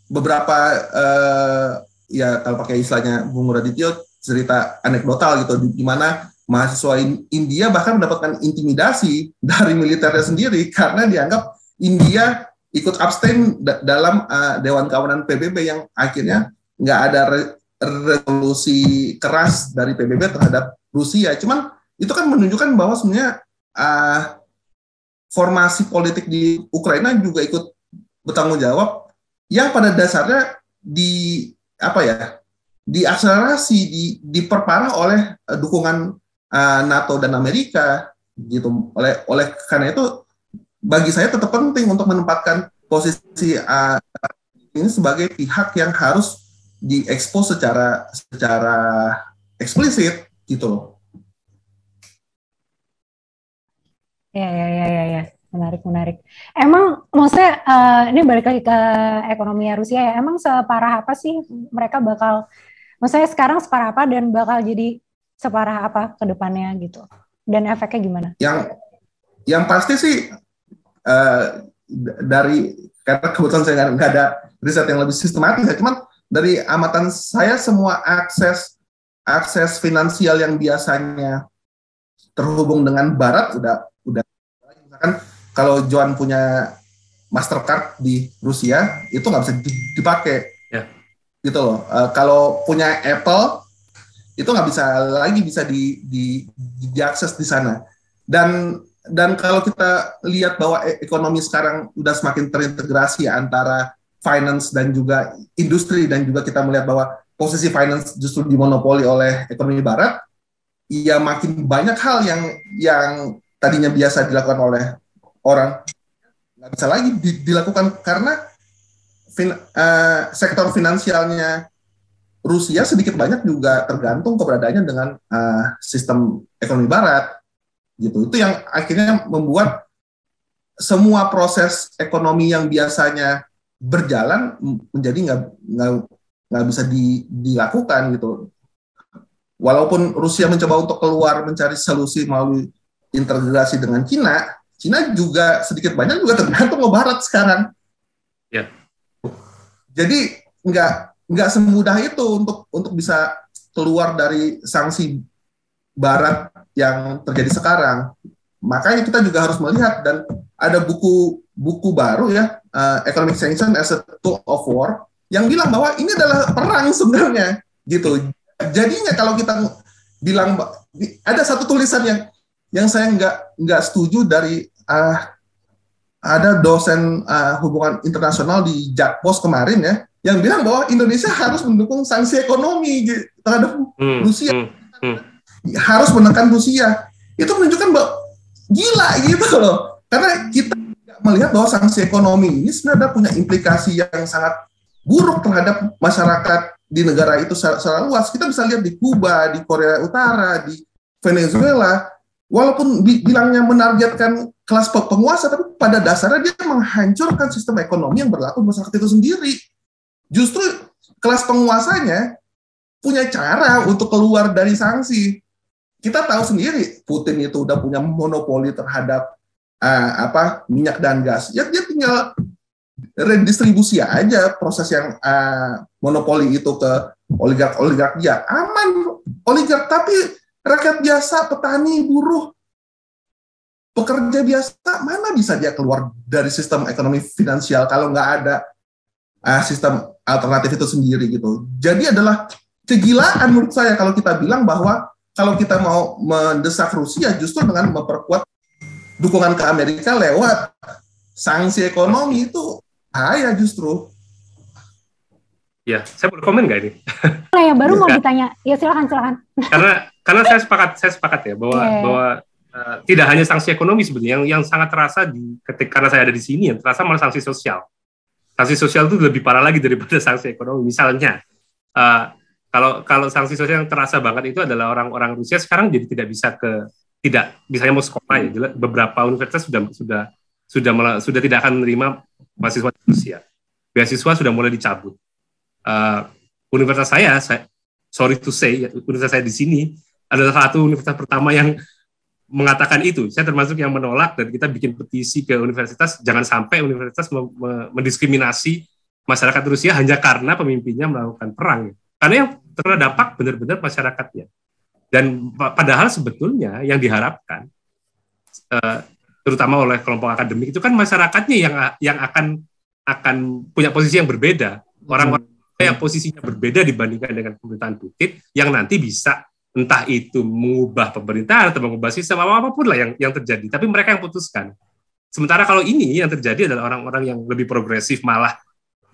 beberapa ya kalau pakai istilahnya Bung Radityo, cerita anekdotal gitu, di mana mahasiswa India bahkan mendapatkan intimidasi dari militernya sendiri karena dianggap India ikut abstain dalam Dewan Keamanan PBB, yang akhirnya nggak ada resolusi keras dari PBB terhadap Rusia. Cuman itu kan menunjukkan bahwa sebenarnya formasi politik di Ukraina juga ikut bertanggung jawab, yang pada dasarnya diakselerasi, diperparah oleh dukungan NATO dan Amerika gitu. Oleh karena itu bagi saya tetap penting untuk menempatkan posisi ini sebagai pihak yang harus diekspos secara eksplisit gitu loh. Ya. Menarik. Emang maksudnya ini balik lagi ke ekonomi Rusia ya. Emang separah apa sih mereka maksudnya sekarang separah apa dan bakal jadi separah apa ke depannya gitu? Dan efeknya gimana? Yang pasti sih karena kebetulan saya nggak ada riset yang lebih sistematis ya, cuman dari amatan saya semua akses finansial yang biasanya terhubung dengan Barat udah misalkan kalau Joan punya Mastercard di Rusia itu nggak bisa dipakai, gitu loh. Kalau punya Apple itu nggak bisa diakses di sana. Dan kalau kita lihat bahwa ekonomi sekarang udah semakin terintegrasi antara finance dan juga industri, dan juga kita melihat bahwa posisi finance justru dimonopoli oleh ekonomi Barat, ya makin banyak hal yang tadinya biasa dilakukan oleh orang nggak bisa lagi dilakukan karena sektor finansialnya Rusia sedikit banyak juga tergantung keberadaannya dengan sistem ekonomi Barat gitu. Itu yang akhirnya membuat semua proses ekonomi yang biasanya berjalan menjadi nggak bisa dilakukan gitu. Walaupun Rusia mencoba untuk keluar mencari solusi melalui integrasi dengan Cina juga sedikit banyak juga tergantung ke Barat sekarang. Ya. Jadi nggak semudah itu untuk bisa keluar dari sanksi Barat yang terjadi sekarang. Makanya kita juga harus melihat, dan ada buku baru ya, Economic Sanction as a Tool of War, yang bilang bahwa ini adalah perang sebenarnya, gitu. Jadinya kalau kita bilang, ada satu tulisan yang saya nggak setuju dari ada dosen hubungan internasional di Jakpos kemarin ya, yang bilang bahwa Indonesia harus mendukung sanksi ekonomi terhadap Rusia, harus menekan Rusia. Itu menunjukkan bahwa gila gitu loh, karena kita melihat bahwa sanksi ekonomi ini sebenarnya punya implikasi yang sangat buruk terhadap masyarakat di negara itu secara luas. Kita bisa lihat di Kuba, di Korea Utara, di Venezuela, walaupun bilangnya menargetkan kelas penguasa, tapi pada dasarnya dia menghancurkan sistem ekonomi yang berlaku di masyarakat itu sendiri. Justru kelas penguasanya punya cara untuk keluar dari sanksi. Kita tahu sendiri, Putin itu udah punya monopoli terhadap minyak dan gas. Ya dia tinggal redistribusi aja proses yang monopoli itu ke oligark dia. Aman oligark, tapi rakyat biasa, petani, buruh, pekerja biasa, mana bisa dia keluar dari sistem ekonomi finansial kalau nggak ada sistem alternatif itu sendiri gitu. Jadi adalah kegilaan menurut saya kalau kita bilang bahwa kalau kita mau mendesak Rusia justru dengan memperkuat dukungan ke Amerika lewat sanksi ekonomi, itu bahaya justru. Ya, saya boleh komen nggak ini? Ya, baru mau ditanya. Ya silakan. Karena saya sepakat ya bahwa tidak hanya sanksi ekonomi sebenarnya yang sangat terasa karena saya ada di sini, yang terasa malah sanksi sosial. Sanksi sosial itu lebih parah lagi daripada sanksi ekonomi. Misalnya, kalau sanksi sosial yang terasa banget itu adalah orang-orang Rusia sekarang jadi tidak misalnya mau sekolah ya, beberapa universitas sudah tidak akan menerima mahasiswa Rusia. Beasiswa sudah mulai dicabut. Universitas saya sorry to say, universitas saya di sini adalah satu universitas pertama yang mengatakan itu. Saya termasuk yang menolak, dan kita bikin petisi ke universitas, jangan sampai universitas mendiskriminasi masyarakat Rusia hanya karena pemimpinnya melakukan perang. Karena yang terdampak benar-benar masyarakatnya. Dan padahal sebetulnya yang diharapkan, terutama oleh kelompok akademik, itu kan masyarakatnya yang akan punya posisi yang berbeda. Orang-orang yang posisinya berbeda dibandingkan dengan pemerintahan Putin, yang nanti bisa entah itu mengubah pemerintahan atau mengubah sistem apapun lah yang terjadi, tapi mereka yang putuskan. Sementara kalau ini yang terjadi adalah orang-orang yang lebih progresif malah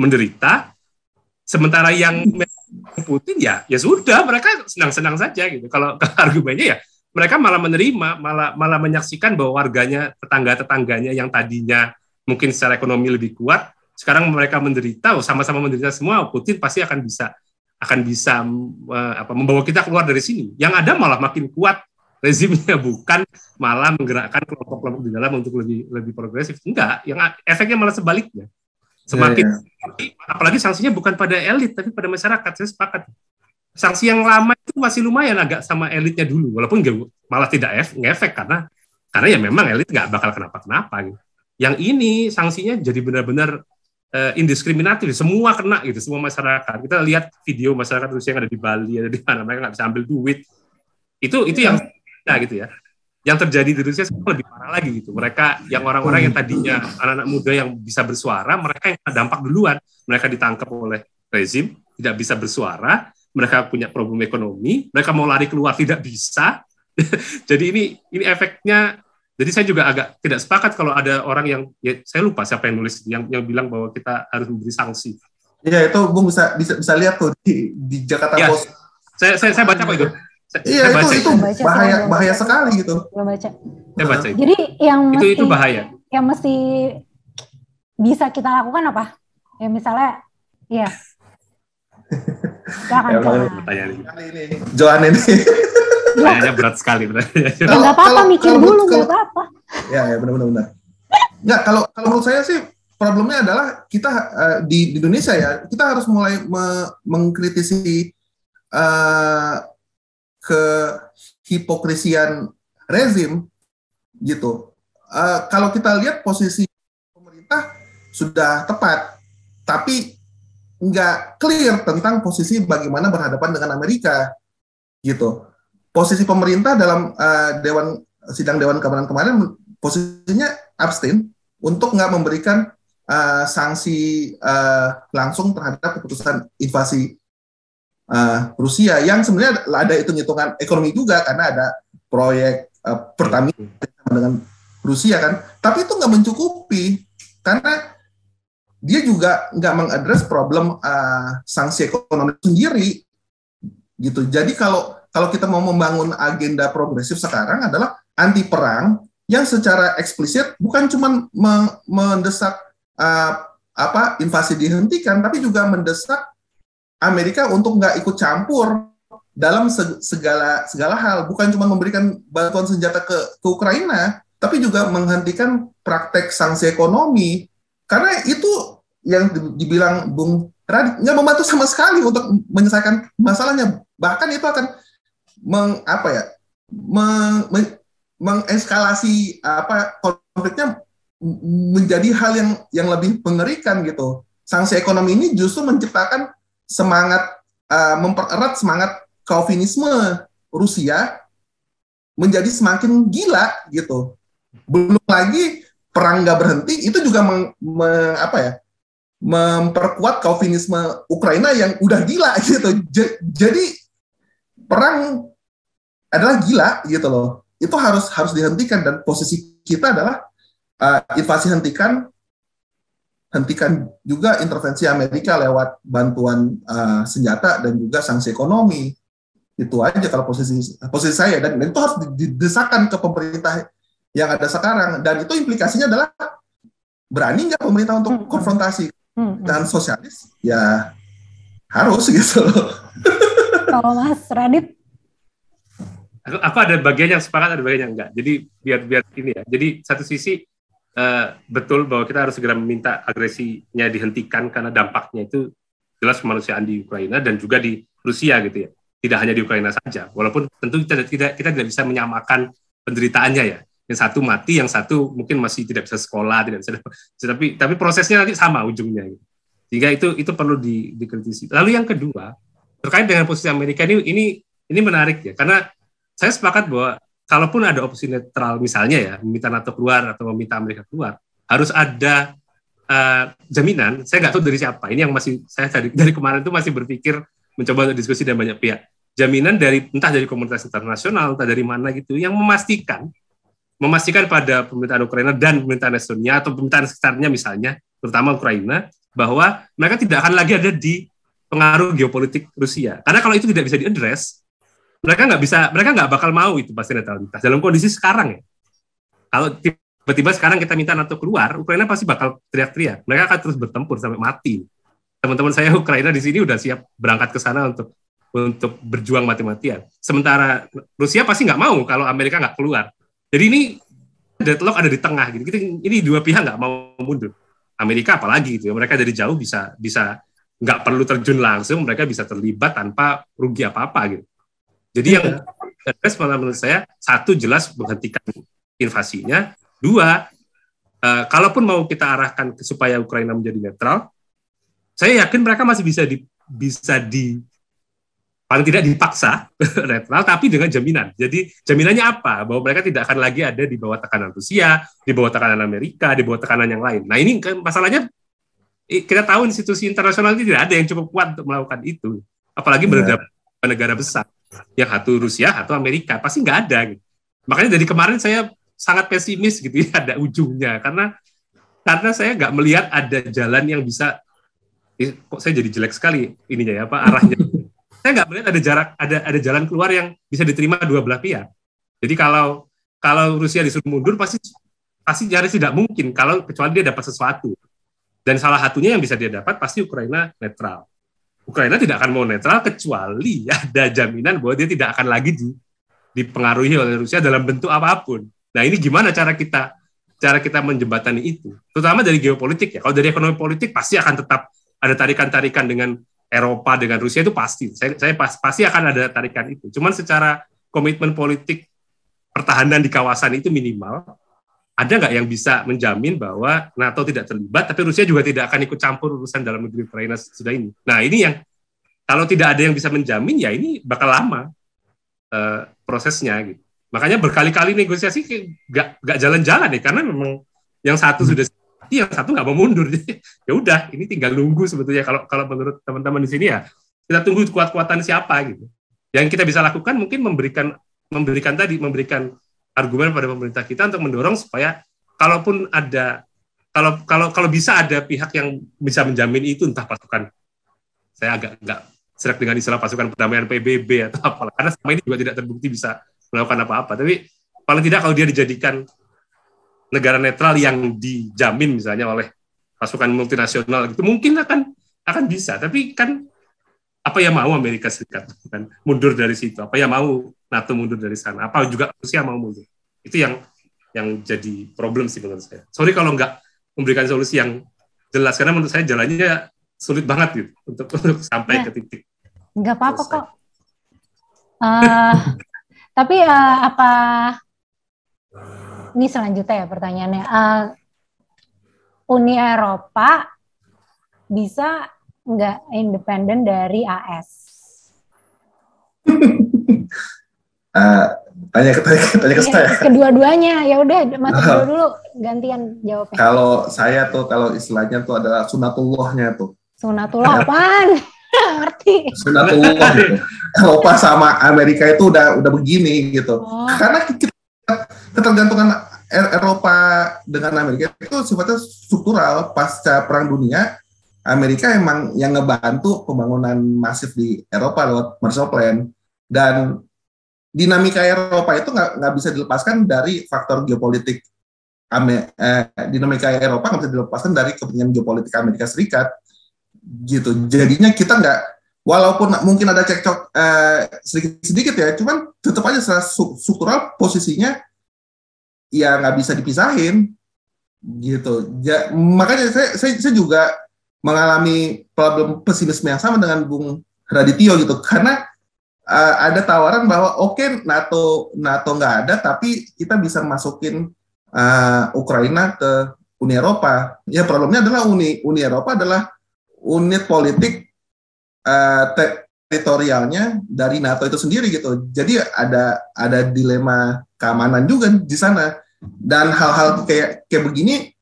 menderita, sementara yang Putin ya sudah, mereka senang-senang saja gitu. Kalau argumennya ya mereka malah menerima, malah menyaksikan bahwa warganya, tetangga-tetangganya yang tadinya mungkin secara ekonomi lebih kuat, sekarang mereka menderita, sama-sama menderita semua. Putin pasti akan bisa membawa kita keluar dari sini. Yang ada malah makin kuat rezimnya, bukan malah menggerakkan kelompok-kelompok di dalam untuk lebih progresif. Enggak, yang efeknya malah sebaliknya. Semakin apalagi sanksinya bukan pada elit tapi pada masyarakat. Saya sepakat. Sanksi yang lama itu masih lumayan agak sama elitnya dulu, walaupun malah tidak ngefek karena ya memang elit nggak bakal kenapa-kenapa gitu. Yang ini sanksinya jadi benar-benar indiskriminatif, semua kena gitu, semua masyarakat. Kita lihat video masyarakat Rusia yang ada di Bali, ada di mana, mereka nggak bisa ambil duit. Itu yang gitu ya. Yang terjadi di Rusia sekarang lebih parah lagi gitu. Mereka yang orang-orang yang tadinya anak-anak muda yang bisa bersuara, mereka yang dampak duluan. Mereka ditangkap oleh rezim, tidak bisa bersuara, mereka punya problem ekonomi, mereka mau lari keluar tidak bisa. Jadi ini efeknya. Jadi saya juga agak tidak sepakat kalau ada orang yang, ya saya lupa siapa yang nulis yang bilang bahwa kita harus memberi sanksi. Iya, itu Bung bisa lihat tuh di Jakarta ya, Post. Saya baca kok itu. Iya, itu bahaya sekali gitu. Belum baca. Saya baca. Jadi yang itu bahaya. Yang mesti bisa kita lakukan apa? Ya misalnya, iya. Johan ini. Kayaknya berat sekali. Ya nggak apa-apa, mikir dulu, nggak apa-apa. Ya benar. Nggak, kalau menurut saya sih problemnya adalah kita di Indonesia ya, kita harus mulai mengkritisi kehipokrisian rezim gitu. Kalau kita lihat posisi pemerintah sudah tepat, tapi nggak clear tentang posisi bagaimana berhadapan dengan Amerika gitu. posisi pemerintah dalam sidang Dewan Keamanan kemarin posisinya abstain untuk nggak memberikan sanksi langsung terhadap keputusan invasi Rusia yang sebenarnya ada hitung-hitungan ekonomi juga karena ada proyek Pertamina dengan Rusia kan, tapi itu nggak mencukupi karena dia juga nggak mengadres problem sanksi ekonomi sendiri gitu. Jadi kalau kita mau membangun agenda progresif sekarang adalah anti perang yang secara eksplisit bukan cuma mendesak invasi dihentikan, tapi juga mendesak Amerika untuk nggak ikut campur dalam segala hal, bukan cuma memberikan bantuan senjata ke Ukraina, tapi juga menghentikan praktek sanksi ekonomi. Karena itu yang dibilang Bung Radit nggak membantu sama sekali untuk menyelesaikan masalahnya. Bahkan itu akan mengeskalasi konfliknya menjadi hal yang lebih mengerikan gitu. Sanksi ekonomi ini justru menciptakan semangat mempererat semangat Calvinisme Rusia menjadi semakin gila gitu. Belum lagi perang nggak berhenti itu juga memperkuat Calvinisme Ukraina yang udah gila gitu. Jadi perang adalah gila gitu loh. Itu harus dihentikan dan posisi kita adalah invasi hentikan juga intervensi Amerika lewat bantuan senjata dan juga sanksi ekonomi. Itu aja kalau posisi saya, dan itu harus didesakan ke pemerintah yang ada sekarang, dan itu implikasinya adalah berani nggak pemerintah untuk konfrontasi dan sosialis ya harus gitu loh. Kalau Mas Radit? Aku ada bagian yang sepakat, ada bagian yang enggak. Jadi biar ini ya. Jadi satu sisi betul bahwa kita harus segera meminta agresinya dihentikan karena dampaknya itu jelas kemanusiaan di Ukraina dan juga di Rusia gitu ya. Tidak hanya di Ukraina saja. Walaupun tentu kita tidak bisa menyamakan penderitaannya ya. Yang satu mati, yang satu mungkin masih tidak bisa sekolah, tidak bisa. Tapi prosesnya nanti sama ujungnya. Gitu. Sehingga itu perlu dikritisi. Lalu yang kedua terkait dengan posisi Amerika ini menarik ya, karena saya sepakat bahwa kalaupun ada opsi netral misalnya ya, meminta NATO keluar atau meminta Amerika keluar, harus ada jaminan. Saya nggak tahu dari siapa. Ini yang masih saya dari kemarin itu masih berpikir mencoba untuk diskusi dengan banyak pihak. Jaminan entah dari komunitas internasional, entah dari mana gitu, yang memastikan pada pemerintahan Ukraina dan pemerintahan Estonia atau pemerintahan sekitarnya misalnya, terutama Ukraina, bahwa mereka tidak akan lagi ada di pengaruh geopolitik Rusia. Karena kalau itu tidak bisa diadres, mereka nggak bakal mau itu pasti netralitas. Dalam kondisi sekarang ya, kalau tiba-tiba sekarang kita minta NATO keluar, Ukraina pasti bakal teriak-teriak. Mereka akan terus bertempur sampai mati. Teman-teman saya Ukraina di sini udah siap berangkat ke sana untuk berjuang mati-matian. Sementara Rusia pasti nggak mau kalau Amerika nggak keluar. Jadi ini deadlock ada di tengah gitu. Ini dua pihak nggak mau mundur. Amerika apalagi gitu ya, mereka dari jauh bisa nggak perlu terjun langsung, mereka bisa terlibat tanpa rugi apa-apa gitu. Jadi yang menurut saya, satu jelas menghentikan invasinya, dua kalaupun mau kita arahkan supaya Ukraina menjadi netral, saya yakin mereka masih bisa paling tidak dipaksa netral, tapi dengan jaminan. Jadi jaminannya apa? Bahwa mereka tidak akan lagi ada di bawah tekanan Rusia, di bawah tekanan Amerika, di bawah tekanan yang lain. Nah ini kan masalahnya, kita tahu institusi internasional itu tidak ada yang cukup kuat untuk melakukan itu. Apalagi berhadapan negara besar, yang satu Rusia atau Amerika, pasti nggak ada. Gitu. Makanya dari kemarin saya sangat pesimis gitu ya, ada ujungnya. Karena saya nggak melihat ada jalan yang bisa, kok saya jadi jelek sekali ininya ya, arahnya. Saya nggak melihat ada jalan keluar yang bisa diterima dua belah pihak. Jadi kalau Rusia disuruh mundur pasti nyaris tidak mungkin kecuali dia dapat sesuatu. Dan salah satunya yang bisa dia dapat pasti Ukraina netral. Ukraina tidak akan mau netral kecuali ada jaminan bahwa dia tidak akan lagi dipengaruhi oleh Rusia dalam bentuk apapun. Nah ini gimana cara kita menjembatani itu? Terutama dari geopolitik ya. Kalau dari ekonomi politik pasti akan tetap ada tarikan-tarikan dengan Eropa, dengan Rusia itu pasti. Saya pasti akan ada tarikan itu. Cuman secara komitmen politik pertahanan di kawasan itu minimal. Ada nggak yang bisa menjamin bahwa NATO tidak terlibat, tapi Rusia juga tidak akan ikut campur urusan dalam negeri Ukraina sudah ini. Nah ini yang kalau tidak ada yang bisa menjamin, ya ini bakal lama. prosesnya gitu. Makanya berkali-kali negosiasi nggak jalan-jalan ya, karena memang yang satu sudah yang satu nggak mau mundur. Ya udah, ini tinggal nunggu sebetulnya. Kalau menurut teman-teman di sini ya, kita tunggu kuat-kuatan siapa gitu. Yang kita bisa lakukan mungkin memberikan argumen pada pemerintah kita untuk mendorong supaya kalaupun ada kalau bisa ada pihak yang bisa menjamin itu, entah pasukan, saya agak nggak serak dengan istilah pasukan perdamaian PBB atau apalah, karena selama ini juga tidak terbukti bisa melakukan apa-apa. Tapi paling tidak kalau dia dijadikan negara netral yang dijamin misalnya oleh pasukan multinasional, itu mungkin akan bisa. Tapi kan apa yang mau Amerika Serikat kan mundur dari situ? Apa yang mau NATO mundur dari sana? Apa juga Rusia mau mundur? Itu yang jadi problem sih menurut saya. Sorry kalau nggak memberikan solusi yang jelas, karena menurut saya jalannya sulit banget gitu untuk sampai ke titik. Nggak apa-apa kok. Tapi apa ini selanjutnya ya pertanyaannya, Uni Eropa bisa nggak independen dari AS? Tanya ke saya. Kedua-duanya, ya udah Mas dulu gantian jawabnya. Kalau saya tuh, kalau istilahnya tuh adalah sunatullahnya tuh. Sunatullah apaan? Ngerti. Sunatullah gitu. Eropa sama Amerika itu udah begini gitu. Karena ketergantungan Eropa dengan Amerika itu sifatnya struktural. Pasca Perang Dunia, Amerika emang yang ngebantu pembangunan masif di Eropa lewat Marshall Plan, dan dinamika Eropa itu nggak bisa dilepaskan dari faktor geopolitik. Dinamika Eropa nggak bisa dilepaskan dari kepentingan geopolitik Amerika Serikat, gitu. Jadinya kita nggak, walaupun mungkin ada cekcok sedikit-sedikit ya, cuman tetap aja secara struktural posisinya ya nggak bisa dipisahin, gitu. Makanya saya juga mengalami problem pesimisme yang sama dengan Bung Radityo gitu, karena ada tawaran bahwa oke, NATO nggak ada, tapi kita bisa masukin Ukraina ke Uni Eropa. Ya problemnya adalah Uni Eropa adalah unit politik teritorialnya dari NATO itu sendiri gitu. Jadi ada dilema keamanan juga di sana, dan hal-hal kayak begini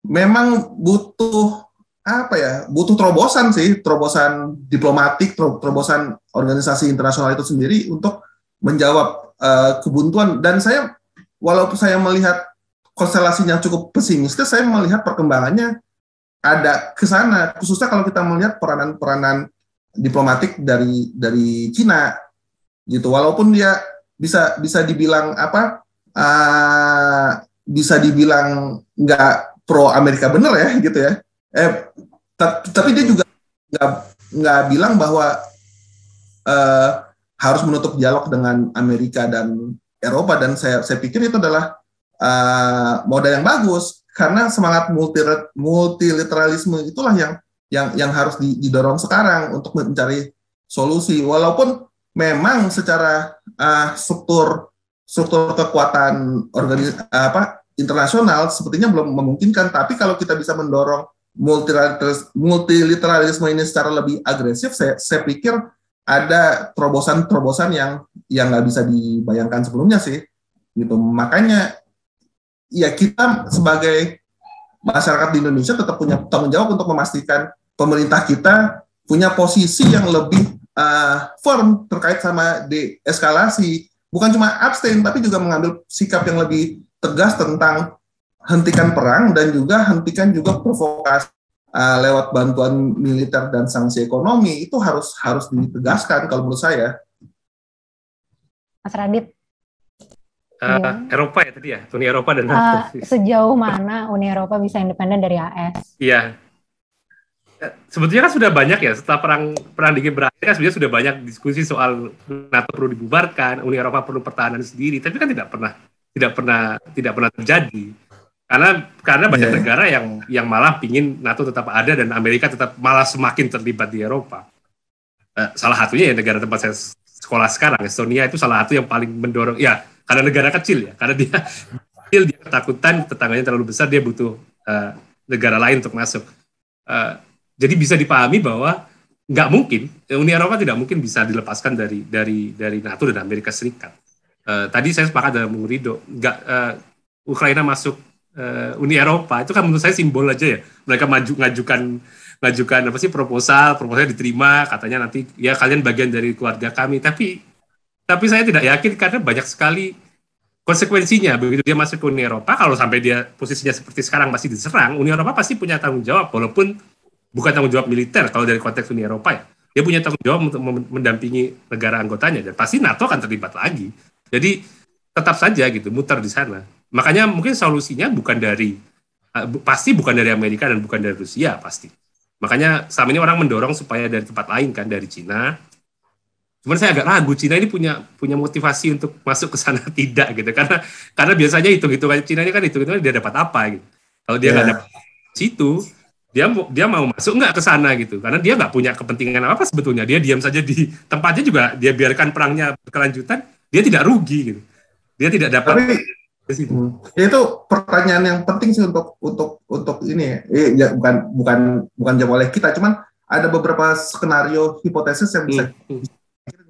memang butuh butuh terobosan diplomatik, terobosan organisasi internasional itu sendiri untuk menjawab kebuntuan. Dan saya, walaupun saya melihat konstelasinya cukup pesimistis, saya melihat perkembangannya ada ke sana, khususnya kalau kita melihat peranan diplomatik dari Cina gitu. Walaupun dia bisa dibilang bisa dibilang nggak pro Amerika bener ya gitu ya. Tapi dia juga nggak bilang bahwa harus menutup dialog dengan Amerika dan Eropa, dan saya pikir itu adalah modal yang bagus, karena semangat multilateralisme itulah yang harus didorong sekarang untuk mencari solusi. Walaupun memang secara struktur kekuatan internasional sepertinya belum memungkinkan, tapi kalau kita bisa mendorong multilateralisme ini secara lebih agresif, saya pikir ada terobosan yang nggak bisa dibayangkan sebelumnya sih, gitu. Makanya ya kita sebagai masyarakat di Indonesia tetap punya tanggung jawab untuk memastikan pemerintah kita punya posisi yang lebih firm terkait sama deeskalasi, bukan cuma abstain, tapi juga mengambil sikap yang lebih tegas tentang hentikan perang, dan juga hentikan juga provokasi lewat bantuan militer dan sanksi ekonomi. Itu harus ditegaskan kalau menurut saya. Mas Radit. Eropa ya tadi ya, Uni Eropa dan NATO. Sejauh mana Uni Eropa bisa independen dari AS? Iya. Sebetulnya kan sudah banyak ya, setelah perang dingin berakhir kan sebenarnya sudah banyak diskusi soal NATO perlu dibubarkan, Uni Eropa perlu pertahanan sendiri, tapi kan tidak pernah terjadi. Karena banyak negara yang malah pingin NATO tetap ada dan Amerika tetap malah semakin terlibat di Eropa. Salah satunya ya negara tempat saya sekolah sekarang, Estonia, itu salah satu yang paling mendorong, ya karena negara kecil ya, karena dia kecil, dia ketakutan tetangganya terlalu besar, dia butuh negara lain untuk masuk. Jadi bisa dipahami bahwa nggak mungkin, Uni Eropa tidak mungkin bisa dilepaskan dari NATO dan Amerika Serikat. Tadi saya sepakat dengan Bung Rido, nggak Ukraina masuk Uni Eropa itu kan menurut saya simbol aja ya. Mereka ngajukan apa sih proposalnya diterima, katanya nanti ya kalian bagian dari keluarga kami. Tapi saya tidak yakin karena banyak sekali konsekuensinya. Begitu dia masuk ke Uni Eropa, kalau sampai dia posisinya seperti sekarang masih diserang, Uni Eropa pasti punya tanggung jawab, walaupun bukan tanggung jawab militer kalau dari konteks Uni Eropa ya. Dia punya tanggung jawab untuk mendampingi negara anggotanya, dan pasti NATO akan terlibat lagi. Jadi tetap saja gitu, muter di sana. Makanya mungkin solusinya pasti bukan dari Amerika dan bukan dari Rusia pasti. Makanya selama ini orang mendorong supaya dari tempat lain kan, dari Cina. Cuman saya agak ragu Cina ini punya motivasi untuk masuk ke sana tidak gitu, karena biasanya hitung-hitungan Cina ini kan hitung-hitungan dia dapat apa gitu. Kalau dia nggak dapat situ, dia mau masuk nggak ke sana gitu, karena dia nggak punya kepentingan apa sebetulnya. Dia diam saja di tempatnya juga, dia biarkan perangnya berkelanjutan, dia tidak rugi gitu. Dia tidak dapat. Tapi itu pertanyaan yang penting sih untuk ini ya, bukan jawab oleh kita, cuman ada beberapa skenario hipotesis yang bisa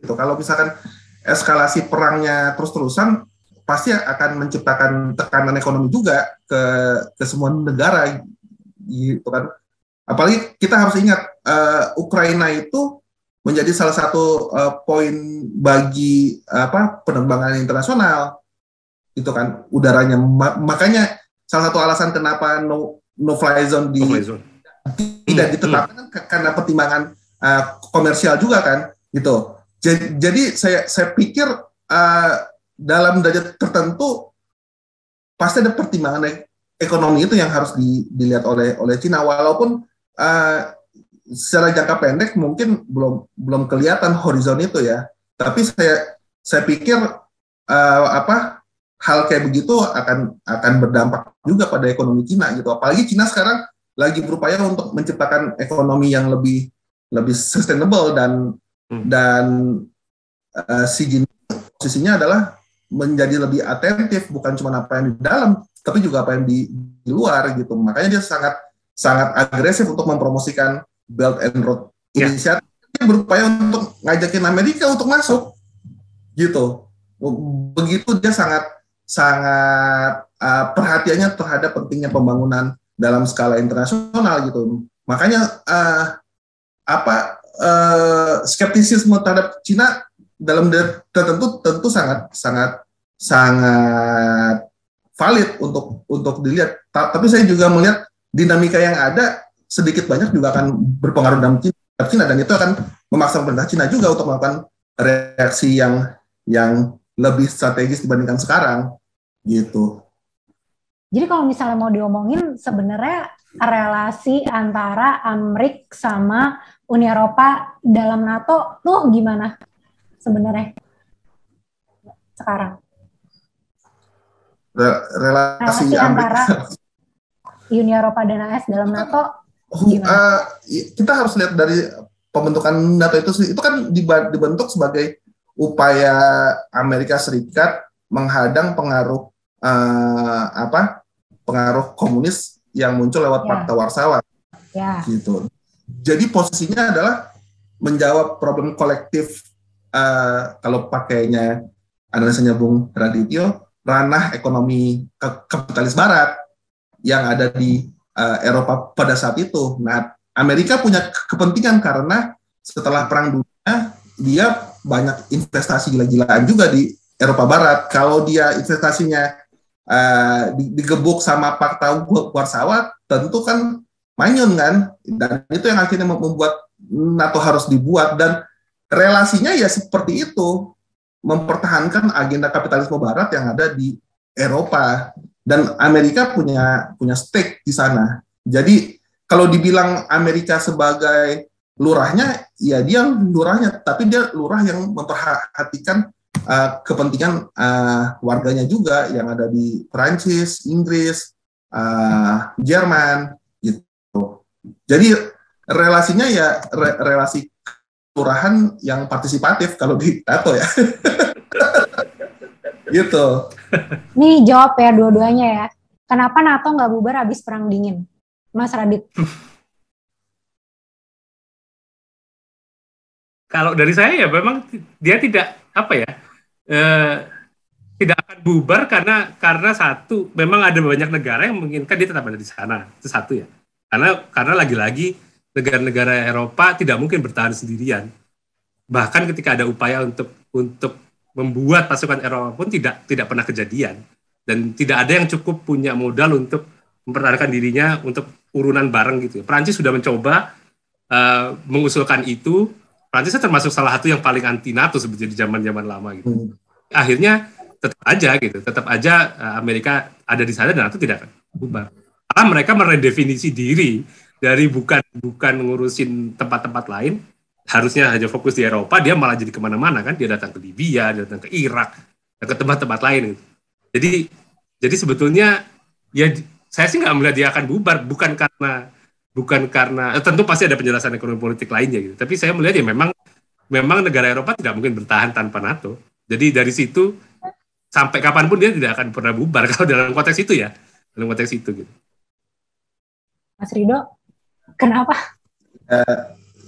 gitu. Kalau misalkan eskalasi perangnya terus-terusan, pasti akan menciptakan tekanan ekonomi juga ke semua negara gitu kan. Apalagi kita harus ingat Ukraina itu menjadi salah satu poin bagi penerbangan internasional itu kan, udaranya. Makanya salah satu alasan kenapa no fly zone tidak ditetapkan karena pertimbangan komersial juga kan gitu. Jadi saya pikir dalam derajat tertentu pasti ada pertimbangan ekonomi itu yang harus dilihat oleh Cina, walaupun secara jangka pendek mungkin belum kelihatan horizon itu ya. Tapi saya pikir hal kayak begitu akan berdampak juga pada ekonomi Cina gitu. Apalagi Cina sekarang lagi berupaya untuk menciptakan ekonomi yang lebih sustainable dan Xi Jinping posisinya adalah menjadi lebih atentif, bukan cuma apa yang di dalam, tapi juga apa yang di luar gitu. Makanya dia sangat agresif untuk mempromosikan Belt and Road Initiative. Dia berupaya untuk ngajakin Amerika untuk masuk gitu. Begitu dia sangat perhatiannya terhadap pentingnya pembangunan dalam skala internasional gitu. Makanya skeptisisme terhadap Cina dalam tentu sangat valid untuk dilihat. Tapi saya juga melihat dinamika yang ada sedikit banyak juga akan berpengaruh dalam Cina, dan itu akan memaksa pemerintah Cina juga untuk melakukan reaksi yang lebih strategis dibandingkan sekarang gitu. Jadi kalau misalnya mau diomongin, sebenarnya relasi antara Amerika sama Uni Eropa dalam NATO tuh gimana sebenarnya sekarang? Relasi antara Uni Eropa dan AS dalam NATO gimana? Kita harus lihat dari pembentukan NATO itu kan dibentuk sebagai upaya Amerika Serikat menghadang pengaruh pengaruh komunis yang muncul lewat Pakta Warsawa gitu. Jadi posisinya adalah menjawab problem kolektif, kalau pakainya analisanya Bung Radityo, ranah ekonomi kapitalis Barat yang ada di Eropa pada saat itu. Nah, Amerika punya kepentingan karena setelah Perang Dunia dia banyak investasi gila-gilaan juga di Eropa Barat. Kalau dia investasinya digebuk sama Pakta Warsawa, tentu kan manyun kan, dan itu yang akhirnya membuat NATO harus dibuat, dan relasinya ya seperti itu, mempertahankan agenda kapitalisme Barat yang ada di Eropa, dan Amerika punya stake di sana. Jadi kalau dibilang Amerika sebagai lurahnya, ya dia lurahnya, tapi dia lurah yang memperhatikan kepentingan warganya juga yang ada di Perancis, Inggris, Jerman gitu. Jadi relasinya ya relasi kelurahan yang partisipatif kalau di NATO ya. Gitu. Nih jawab ya dua-duanya ya. Kenapa NATO nggak bubar habis Perang Dingin? Mas Radit. kalau dari saya ya memang dia tidak eh, tidak akan bubar karena satu, memang ada banyak negara yang menginginkan dia tetap ada di sana, itu satu ya. Karena lagi-lagi negara-negara Eropa tidak mungkin bertahan sendirian. Bahkan ketika ada upaya untuk membuat pasukan Eropa pun tidak pernah kejadian, dan tidak ada yang cukup punya modal untuk mempertahankan dirinya untuk urunan bareng gitu. Perancis sudah mencoba mengusulkan itu. Perancis termasuk salah satu yang paling anti NATO sebetulnya di zaman-zaman lama gitu. Akhirnya tetap aja Amerika ada di sana dan NATO tidak akan bubar. Karena mereka meredefinisi diri dari bukan ngurusin tempat-tempat lain, harusnya hanya fokus di Eropa, dia malah jadi kemana-mana kan, dia datang ke Libya, dia datang ke Irak, dan ke tempat-tempat lain gitu. Jadi sebetulnya ya saya sih nggak melihat dia akan bubar, bukan karena tentu pasti ada penjelasan ekonomi politik lainnya gitu. Tapi saya melihat ya memang negara Eropa tidak mungkin bertahan tanpa NATO. Jadi dari situ sampai kapanpun dia tidak akan pernah bubar kalau dalam konteks itu ya, dalam konteks itu gitu. Mas Rido, kenapa?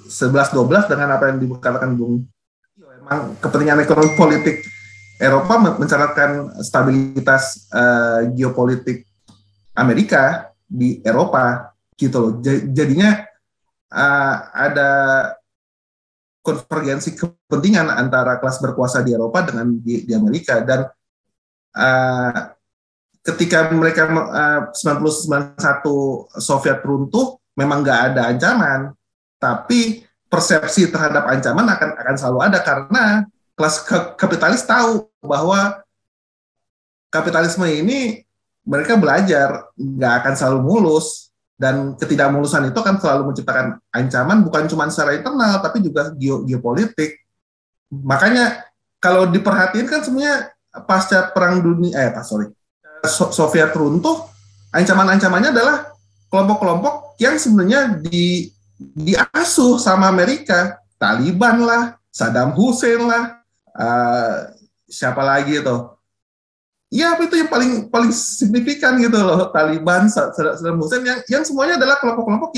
11-12 dengan apa yang dikatakan Bung. Memang kepentingan ekonomi politik Eropa mencatatkan stabilitas geopolitik Amerika di Eropa gitu loh. Jadinya ada konvergensi kepentingan antara kelas berkuasa di Eropa dengan di Amerika, dan ketika mereka 1991 Soviet runtuh, memang nggak ada ancaman, tapi persepsi terhadap ancaman akan selalu ada karena kelas kapitalis tahu bahwa kapitalisme ini mereka belajar nggak akan selalu mulus, dan ketidakmulusan itu akan selalu menciptakan ancaman bukan cuma secara internal tapi juga geopolitik. Makanya kalau diperhatiin kan semuanya pasca perang dunia Soviet runtuh, ancaman-ancamannya adalah kelompok-kelompok yang sebenarnya diasuh sama Amerika, Taliban lah, Saddam Hussein lah, siapa lagi itu? Ya itu yang paling signifikan gitu loh, Taliban, Saddam Hussein, yang semuanya adalah kelompok-kelompok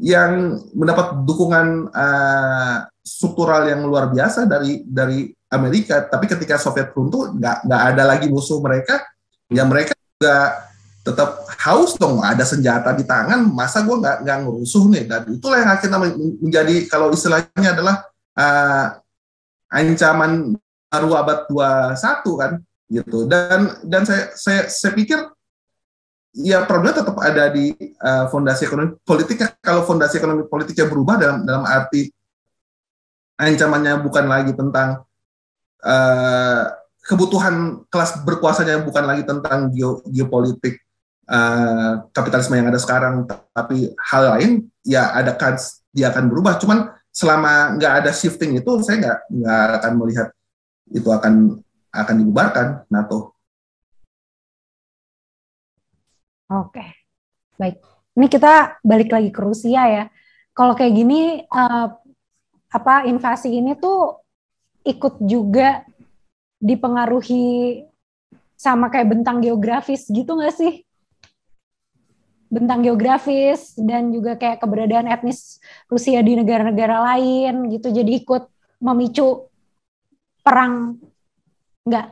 yang mendapat dukungan struktural yang luar biasa dari Amerika. Tapi ketika Soviet runtuh, nggak ada lagi musuh mereka, ya mereka juga tetap haus dong, ada senjata di tangan, masa gue nggak ngerusuh nih. Dan itulah yang akhirnya menjadi, kalau istilahnya adalah ancaman baru abad 21 kan gitu. Dan saya pikir ya problemnya tetap ada di fondasi ekonomi politiknya. Kalau fondasi ekonomi politiknya berubah dalam arti ancamannya bukan lagi tentang kebutuhan kelas berkuasanya, bukan lagi tentang geopolitik kapitalisme yang ada sekarang, tapi hal lain, ya ada kans dia akan berubah. Cuman selama nggak ada shifting itu, saya nggak akan melihat itu akan dibubarkan NATO. Oke, baik. Ini kita balik lagi ke Rusia ya. Kalau kayak gini, invasi ini tuh ikut juga dipengaruhi sama kayak bentang geografis gitu nggak sih? Bentang geografis dan juga kayak keberadaan etnis Rusia di negara-negara lain gitu, jadi ikut memicu perang nggak?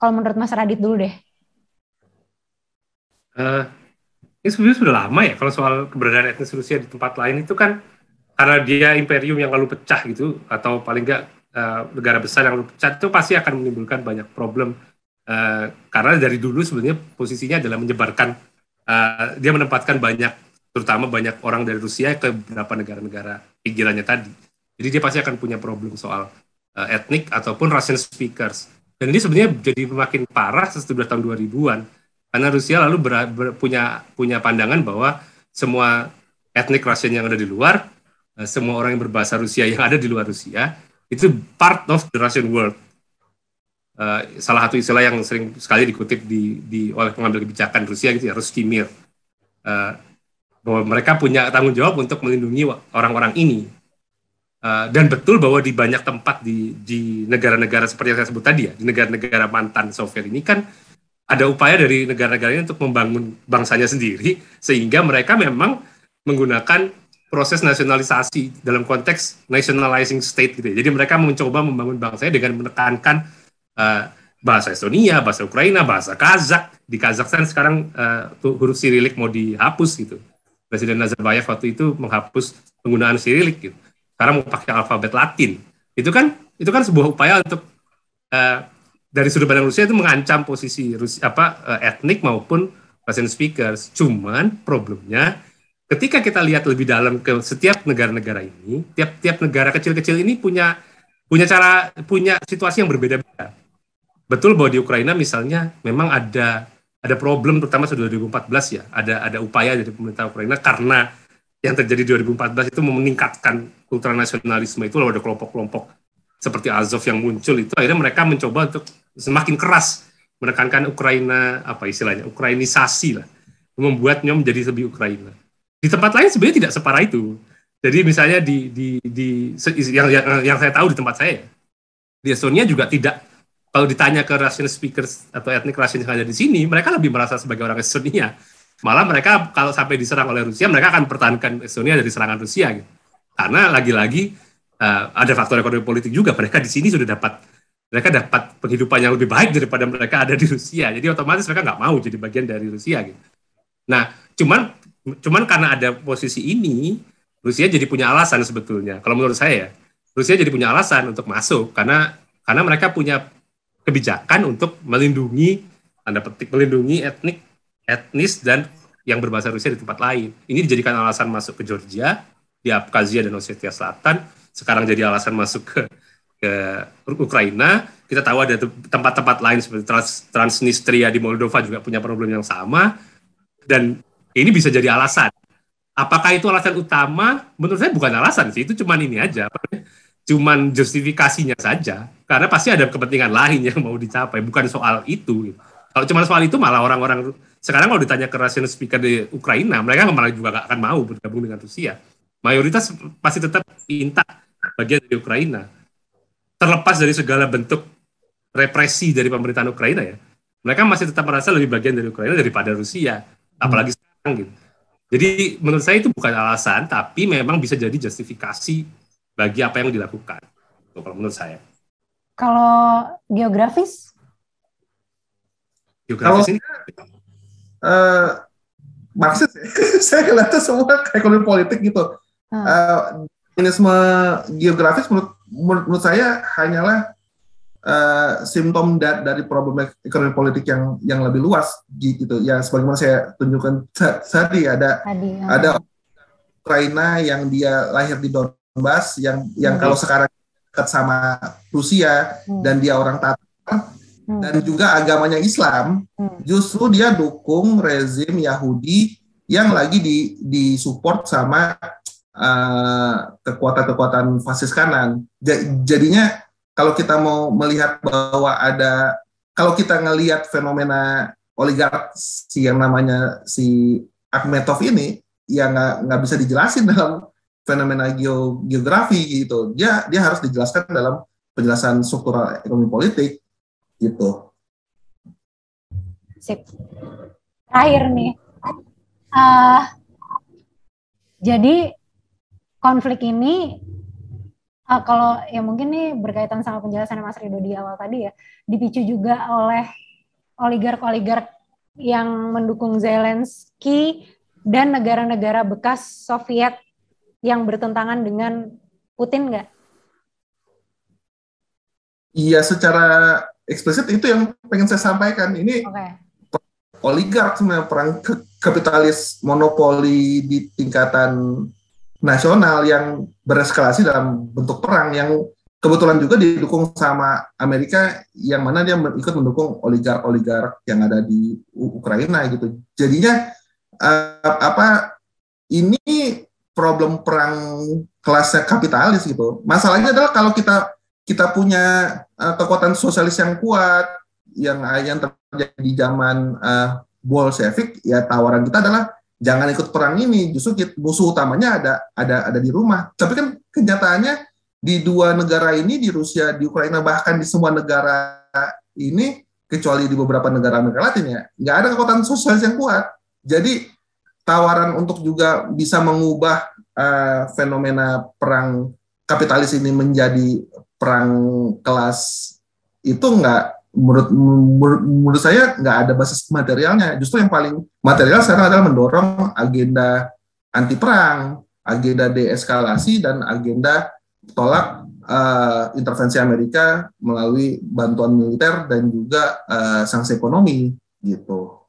Kalau menurut Mas Radit dulu deh. Ini sebenarnya sudah lama ya kalau soal keberadaan etnis Rusia di tempat lain itu kan karena dia imperium yang lalu pecah gitu, atau paling nggak negara besar yang lalu pecah, itu pasti akan menimbulkan banyak problem karena dari dulu sebenarnya posisinya adalah menyebarkan, dia menempatkan terutama banyak orang dari Rusia ke beberapa negara-negara pinggirannya tadi. Jadi dia pasti akan punya problem soal etnik ataupun Russian speakers. Dan ini sebenarnya jadi makin parah setelah tahun 2000-an. Karena Rusia lalu punya pandangan bahwa semua etnik Russian yang ada di luar, semua orang yang berbahasa Rusia yang ada di luar Rusia, itu part of the Russian world. Salah satu istilah yang sering sekali dikutip oleh pengambil kebijakan Rusia gitu ya, Ruski Mir. Bahwa mereka punya tanggung jawab untuk melindungi orang-orang ini. Dan betul bahwa di banyak tempat di negara-negara seperti yang saya sebut tadi ya, di negara-negara mantan Soviet ini kan ada upaya dari negara-negara ini untuk membangun bangsanya sendiri, sehingga mereka memang menggunakan proses nasionalisasi dalam konteks nationalizing state gitu. Jadi mereka mencoba membangun bangsanya dengan menekankan bahasa Estonia, bahasa Ukraina, bahasa Kazakh. Di Kazakhstan sekarang huruf Sirilik mau dihapus gitu. Presiden Nazarbayev waktu itu menghapus penggunaan Sirilik gitu. Sekarang mau pakai alfabet Latin. Itu kan sebuah upaya untuk dari sudut pandang Rusia itu mengancam posisi Rusia, etnik maupun Russian speakers. Cuman problemnya ketika kita lihat lebih dalam ke setiap negara-negara ini, tiap negara kecil-kecil ini punya situasi yang berbeda-beda. Betul bahwa di Ukraina misalnya memang ada problem terutama sudah 2014 ya, ada upaya dari pemerintah Ukraina karena yang terjadi 2014 itu meningkatkan ultranasionalisme itu, lalu ada kelompok-kelompok seperti Azov yang muncul itu, akhirnya mereka mencoba untuk semakin keras menekankan Ukraina, Ukrainisasi lah, membuatnya menjadi lebih Ukraina. Di tempat lain sebenarnya tidak separah itu. Jadi misalnya yang saya tahu di tempat saya, di Estonia juga tidak, kalau ditanya ke Russian speakers atau etnik Russian yang ada di sini, mereka lebih merasa sebagai orang Estonia. Malah mereka kalau sampai diserang oleh Rusia, mereka akan pertahankan Estonia dari serangan Rusia gitu. Karena lagi-lagi ada faktor ekonomi politik juga. Mereka di sini mereka dapat penghidupan yang lebih baik daripada mereka ada di Rusia. Jadi otomatis mereka nggak mau jadi bagian dari Rusia gitu. Nah, cuman karena ada posisi ini, Rusia jadi punya alasan sebetulnya. Kalau menurut saya, Rusia jadi punya alasan untuk masuk karena mereka punya kebijakan untuk melindungi etnis dan yang berbahasa Rusia di tempat lain. Ini dijadikan alasan masuk ke Georgia, di Abkhazia dan Ossetia Selatan. Sekarang jadi alasan masuk ke Ukraina. Kita tahu ada tempat-tempat lain seperti Transnistria di Moldova juga punya problem yang sama. Dan ini bisa jadi alasan. Apakah itu alasan utama? Menurut saya bukan alasan sih. Itu cuman ini aja. Cuman justifikasinya saja. Karena pasti ada kepentingan lain yang mau dicapai. Bukan soal itu. Kalau cuma soal itu malah orang-orang sekarang kalau ditanya ke Russian speaker di Ukraina, mereka malah juga nggak akan mau bergabung dengan Rusia. Mayoritas pasti tetap minta bagian dari Ukraina. Terlepas dari segala bentuk represi dari pemerintahan Ukraina ya, mereka masih tetap merasa lebih bagian dari Ukraina daripada Rusia, apalagi sekarang gitu. Jadi menurut saya itu bukan alasan, tapi memang bisa jadi justifikasi bagi apa yang dilakukan. Kalau menurut saya. Kalau geografis ini maksud saya kelihatan semua ekonomi politik gitu. Feminisme geografis menurut saya hanyalah simptom dari problem ekonomi politik yang lebih luas gitu. Yang sebagaimana saya tunjukkan tadi ada Ukraina yang dia lahir di Donbas yang kalau sekarang dekat sama Rusia dan dia orang Tatar dan juga agamanya Islam, justru dia dukung rezim Yahudi yang lagi disupport sama kekuatan-kekuatan fasis kanan. Jadinya kalau kita mau melihat bahwa kalau kita ngelihat fenomena oligark yang namanya si Akhmetov ini, ya nggak bisa dijelasin dalam fenomena geografi gitu. Dia harus dijelaskan dalam penjelasan struktural ekonomi politik gitu. Sip. Terakhir nih. Jadi konflik ini kalau ya mungkin nih berkaitan sama penjelasan Mas Ridho di awal tadi ya, dipicu juga oleh oligark-oligark yang mendukung Zelensky dan negara-negara bekas Soviet yang bertentangan dengan Putin nggak? Iya, secara eksplisit itu yang pengen saya sampaikan. Ini oligark sebenarnya, perang kapitalis monopoli di tingkatan nasional yang bereskalasi dalam bentuk perang yang kebetulan juga didukung sama Amerika, yang mana dia ikut mendukung oligark-oligark yang ada di Ukraina gitu. Jadinya ini problem perang kelasnya kapitalis gitu. Masalahnya adalah kalau kita punya kekuatan sosialis yang kuat yang terjadi di zaman Bolshevik, ya tawaran kita adalah jangan ikut perang ini, justru musuh utamanya ada di rumah. Tapi kan kenyataannya di dua negara ini, di Rusia, di Ukraina, bahkan di semua negara ini, kecuali di beberapa negara Amerika Latin ya, nggak ada kekuatan sosialis yang kuat. Jadi tawaran untuk juga bisa mengubah fenomena perang kapitalis ini menjadi perang kelas itu menurut saya nggak ada basis materialnya. Justru yang paling material sekarang adalah mendorong agenda anti perang, agenda deeskalasi, dan agenda tolak intervensi Amerika melalui bantuan militer dan juga sanksi ekonomi gitu.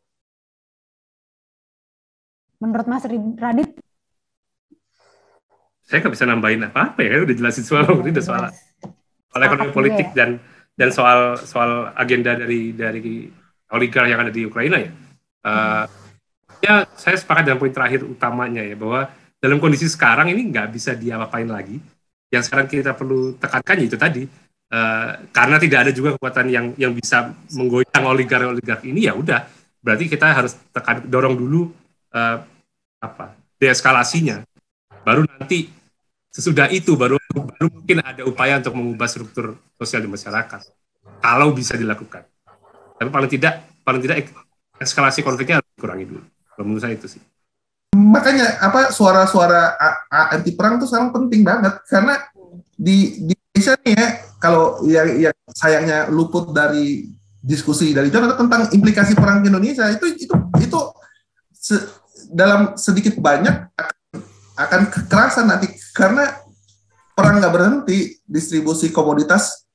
Menurut Mas Radit? Saya nggak bisa nambahin apa-apa ya, udah jelasin soal ekonomi politik dan soal agenda dari oligark yang ada di Ukraina ya. Ya saya sepakat dengan poin terakhir utamanya ya, bahwa dalam kondisi sekarang ini nggak bisa diapa-apain lagi. Yang sekarang kita perlu tekankan ya itu tadi, karena tidak ada juga kekuatan yang bisa menggoyang oligark ini, ya udah berarti kita harus dorong dulu deeskalasinya. Baru nanti sesudah itu baru mungkin ada upaya untuk mengubah struktur sosial di masyarakat kalau bisa dilakukan. Tapi paling tidak eskalasi konfliknya harus dikurangi dulu. Menurut saya itu sih. Makanya suara-suara anti perang itu sekarang penting banget, karena di Indonesia nih ya, kalau yang sayangnya luput dari diskusi dari John tentang implikasi perang di Indonesia itu dalam sedikit banyak akan kekerasan nanti, karena perang nggak berhenti, distribusi komoditas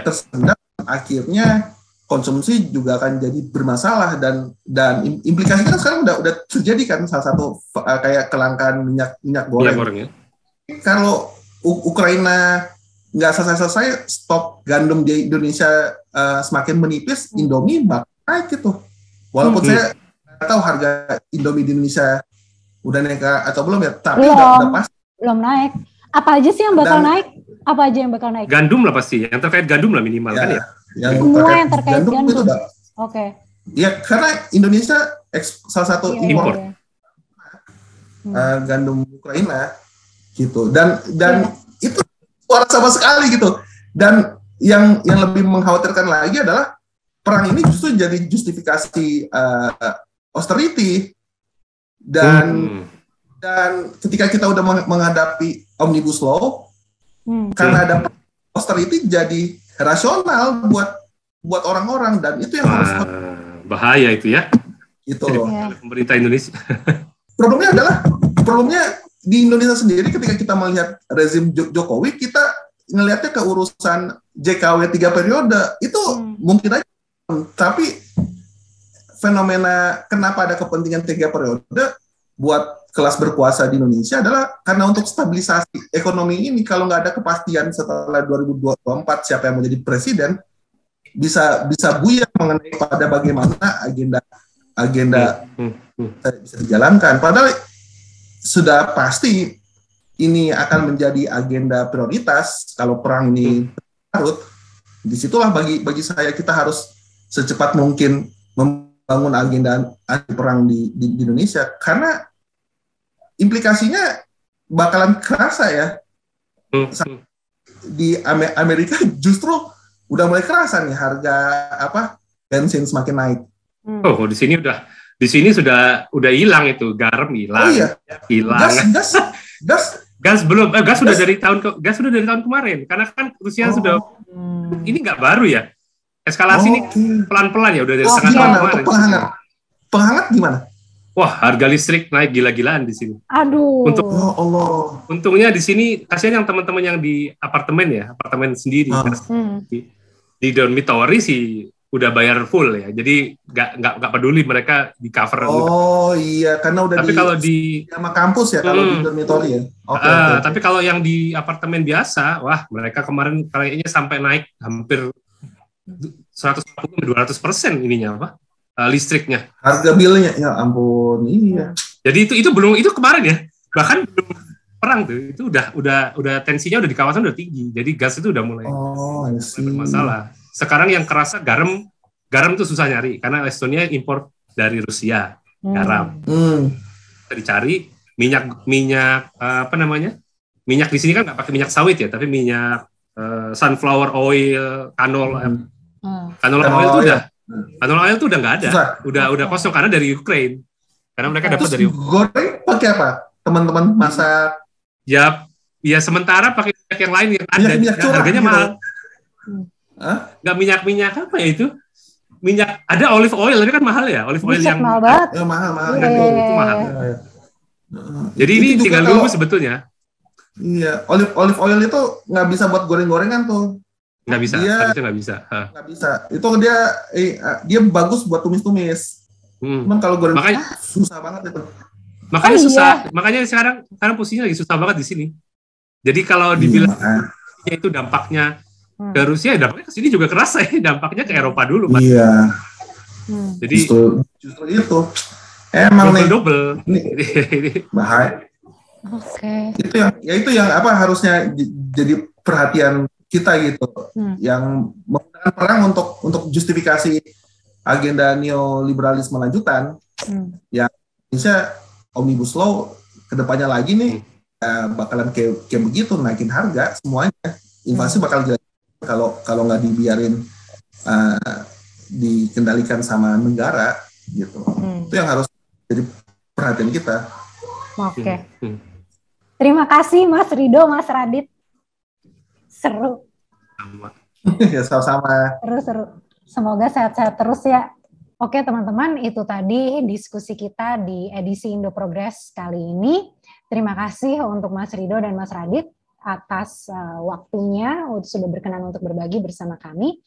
tersendat, akhirnya konsumsi juga akan jadi bermasalah, dan implikasinya kan sekarang udah terjadi kan, salah satu kayak kelangkaan minyak goreng. Kalau Ukraina nggak selesai stop gandum di Indonesia semakin menipis, Indomie bakal naik gitu. Walaupun saya nggak tahu harga Indomie di Indonesia udah naik atau belum ya, tapi udah pasti belum naik. Apa aja sih yang bakal naik? Apa aja yang bakal naik? Gandum lah pasti, yang terkait gandum lah minimal kan ya. Semua yang terkait gandum itu udah. Oke. Ya karena Indonesia salah satu impor gandum Ukraina gitu, dan itu suara sama sekali gitu. Dan yang lebih mengkhawatirkan lagi adalah perang ini justru jadi justifikasi austerity, dan ketika kita udah menghadapi omnibus law, karena ada austerity jadi rasional buat orang-orang, dan itu yang harus bahaya itu ya. Itu loh. Pemerintah Indonesia. Problemnya di Indonesia sendiri, ketika kita melihat rezim Jokowi, kita ngelihatnya ke urusan JKW 3 periode itu mungkin aja, tapi fenomena kenapa ada kepentingan 3 periode buat kelas berkuasa di Indonesia adalah karena untuk stabilisasi ekonomi ini. Kalau nggak ada kepastian setelah 2024 siapa yang menjadi presiden, bisa buyar mengenai pada bagaimana agenda bisa dijalankan. Padahal sudah pasti ini akan menjadi agenda prioritas kalau perang ini berlarut. Disitulah bagi saya kita harus secepat mungkin membangun agenda anti perang di Indonesia, karena implikasinya bakalan kerasa ya. Di Amerika justru udah mulai kerasa nih harga bensin semakin naik. Oh, di sini sudah hilang itu, garam hilang. Oh iya. Hilang. Gas sudah dari tahun kemarin, karena kan Rusia sudah ini nggak baru ya. Eskalasi ini pelan-pelan ya, udah dari setengah tahun kemarin. Penghangat gimana? Wah, harga listrik naik gila-gilaan di sini. Aduh. Untungnya di sini kasihan yang teman-teman yang di apartemen sendiri. Di dormitory sih udah bayar full ya, jadi nggak peduli, mereka di cover. Iya, karena udah. Tapi kalau di sama kampus ya, kalau di dormitory ya. Tapi kalau yang di apartemen biasa, wah mereka kemarin kayaknya sampai naik hampir 150-200% ininya listriknya. Harga bilnya, ya ampun, iya. Jadi itu kemarin ya, bahkan belum perang tuh, itu udah tensinya udah di kawasan udah tinggi, jadi gas itu udah mulai bermasalah. Sekarang yang kerasa garam tuh susah nyari, karena Estonia impor dari Rusia garam. Bisa dicari minyak minyak di sini kan nggak pakai minyak sawit ya, tapi minyak sunflower oil, canola oil tuh udah nggak ada, udah kosong karena dari Ukraine, karena mereka dapat dari goreng pakai apa teman-teman, masak Ya sementara pakai minyak yang lain yang ada, minyak curah, harganya gitu. mahal. Nggak minyak apa ya itu? Minyak, ada olive oil, tapi kan mahal ya, olive oil yang mahal banget. Ya, mahal. Itu mahal. Jadi ini tinggal nunggu sebetulnya. Iya, olive oil itu nggak bisa buat goreng-gorengan tuh. Nggak bisa, harusnya nggak bisa. Nggak bisa. Itu dia bagus buat tumis-tumis. Cuman kalau goreng susah banget itu. Makanya susah. Makanya sekarang posisinya lagi susah banget di sini. Jadi kalau dibilang itu dampaknya ke Rusia, dampaknya ke sini juga kerasa ya. Dampaknya ke Eropa dulu. Iya. Jadi justru itu. Emang double. Bahaya. Oke. Itu yang apa harusnya jadi perhatian kita gitu. Yang menggunakan perang untuk justifikasi agenda neoliberalisme lanjutan. Yang Indonesia Omnibus Law kedepannya lagi nih bakalan kayak begitu, naikin harga semuanya. Inflasi bakal jadi kalau nggak dibiarin dikendalikan sama negara gitu. Itu yang harus jadi perhatian kita. Oke. Terima kasih Mas Rido, Mas Radit. Seru. Ya, sama-sama. Seru. Semoga sehat-sehat terus ya. Oke teman-teman, itu tadi diskusi kita di edisi Indo Progress kali ini. Terima kasih untuk Mas Rido dan Mas Radit atas waktunya sudah berkenan untuk berbagi bersama kami.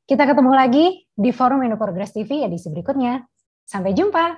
Kita ketemu lagi di Forum Indo Progress TV edisi berikutnya. Sampai jumpa.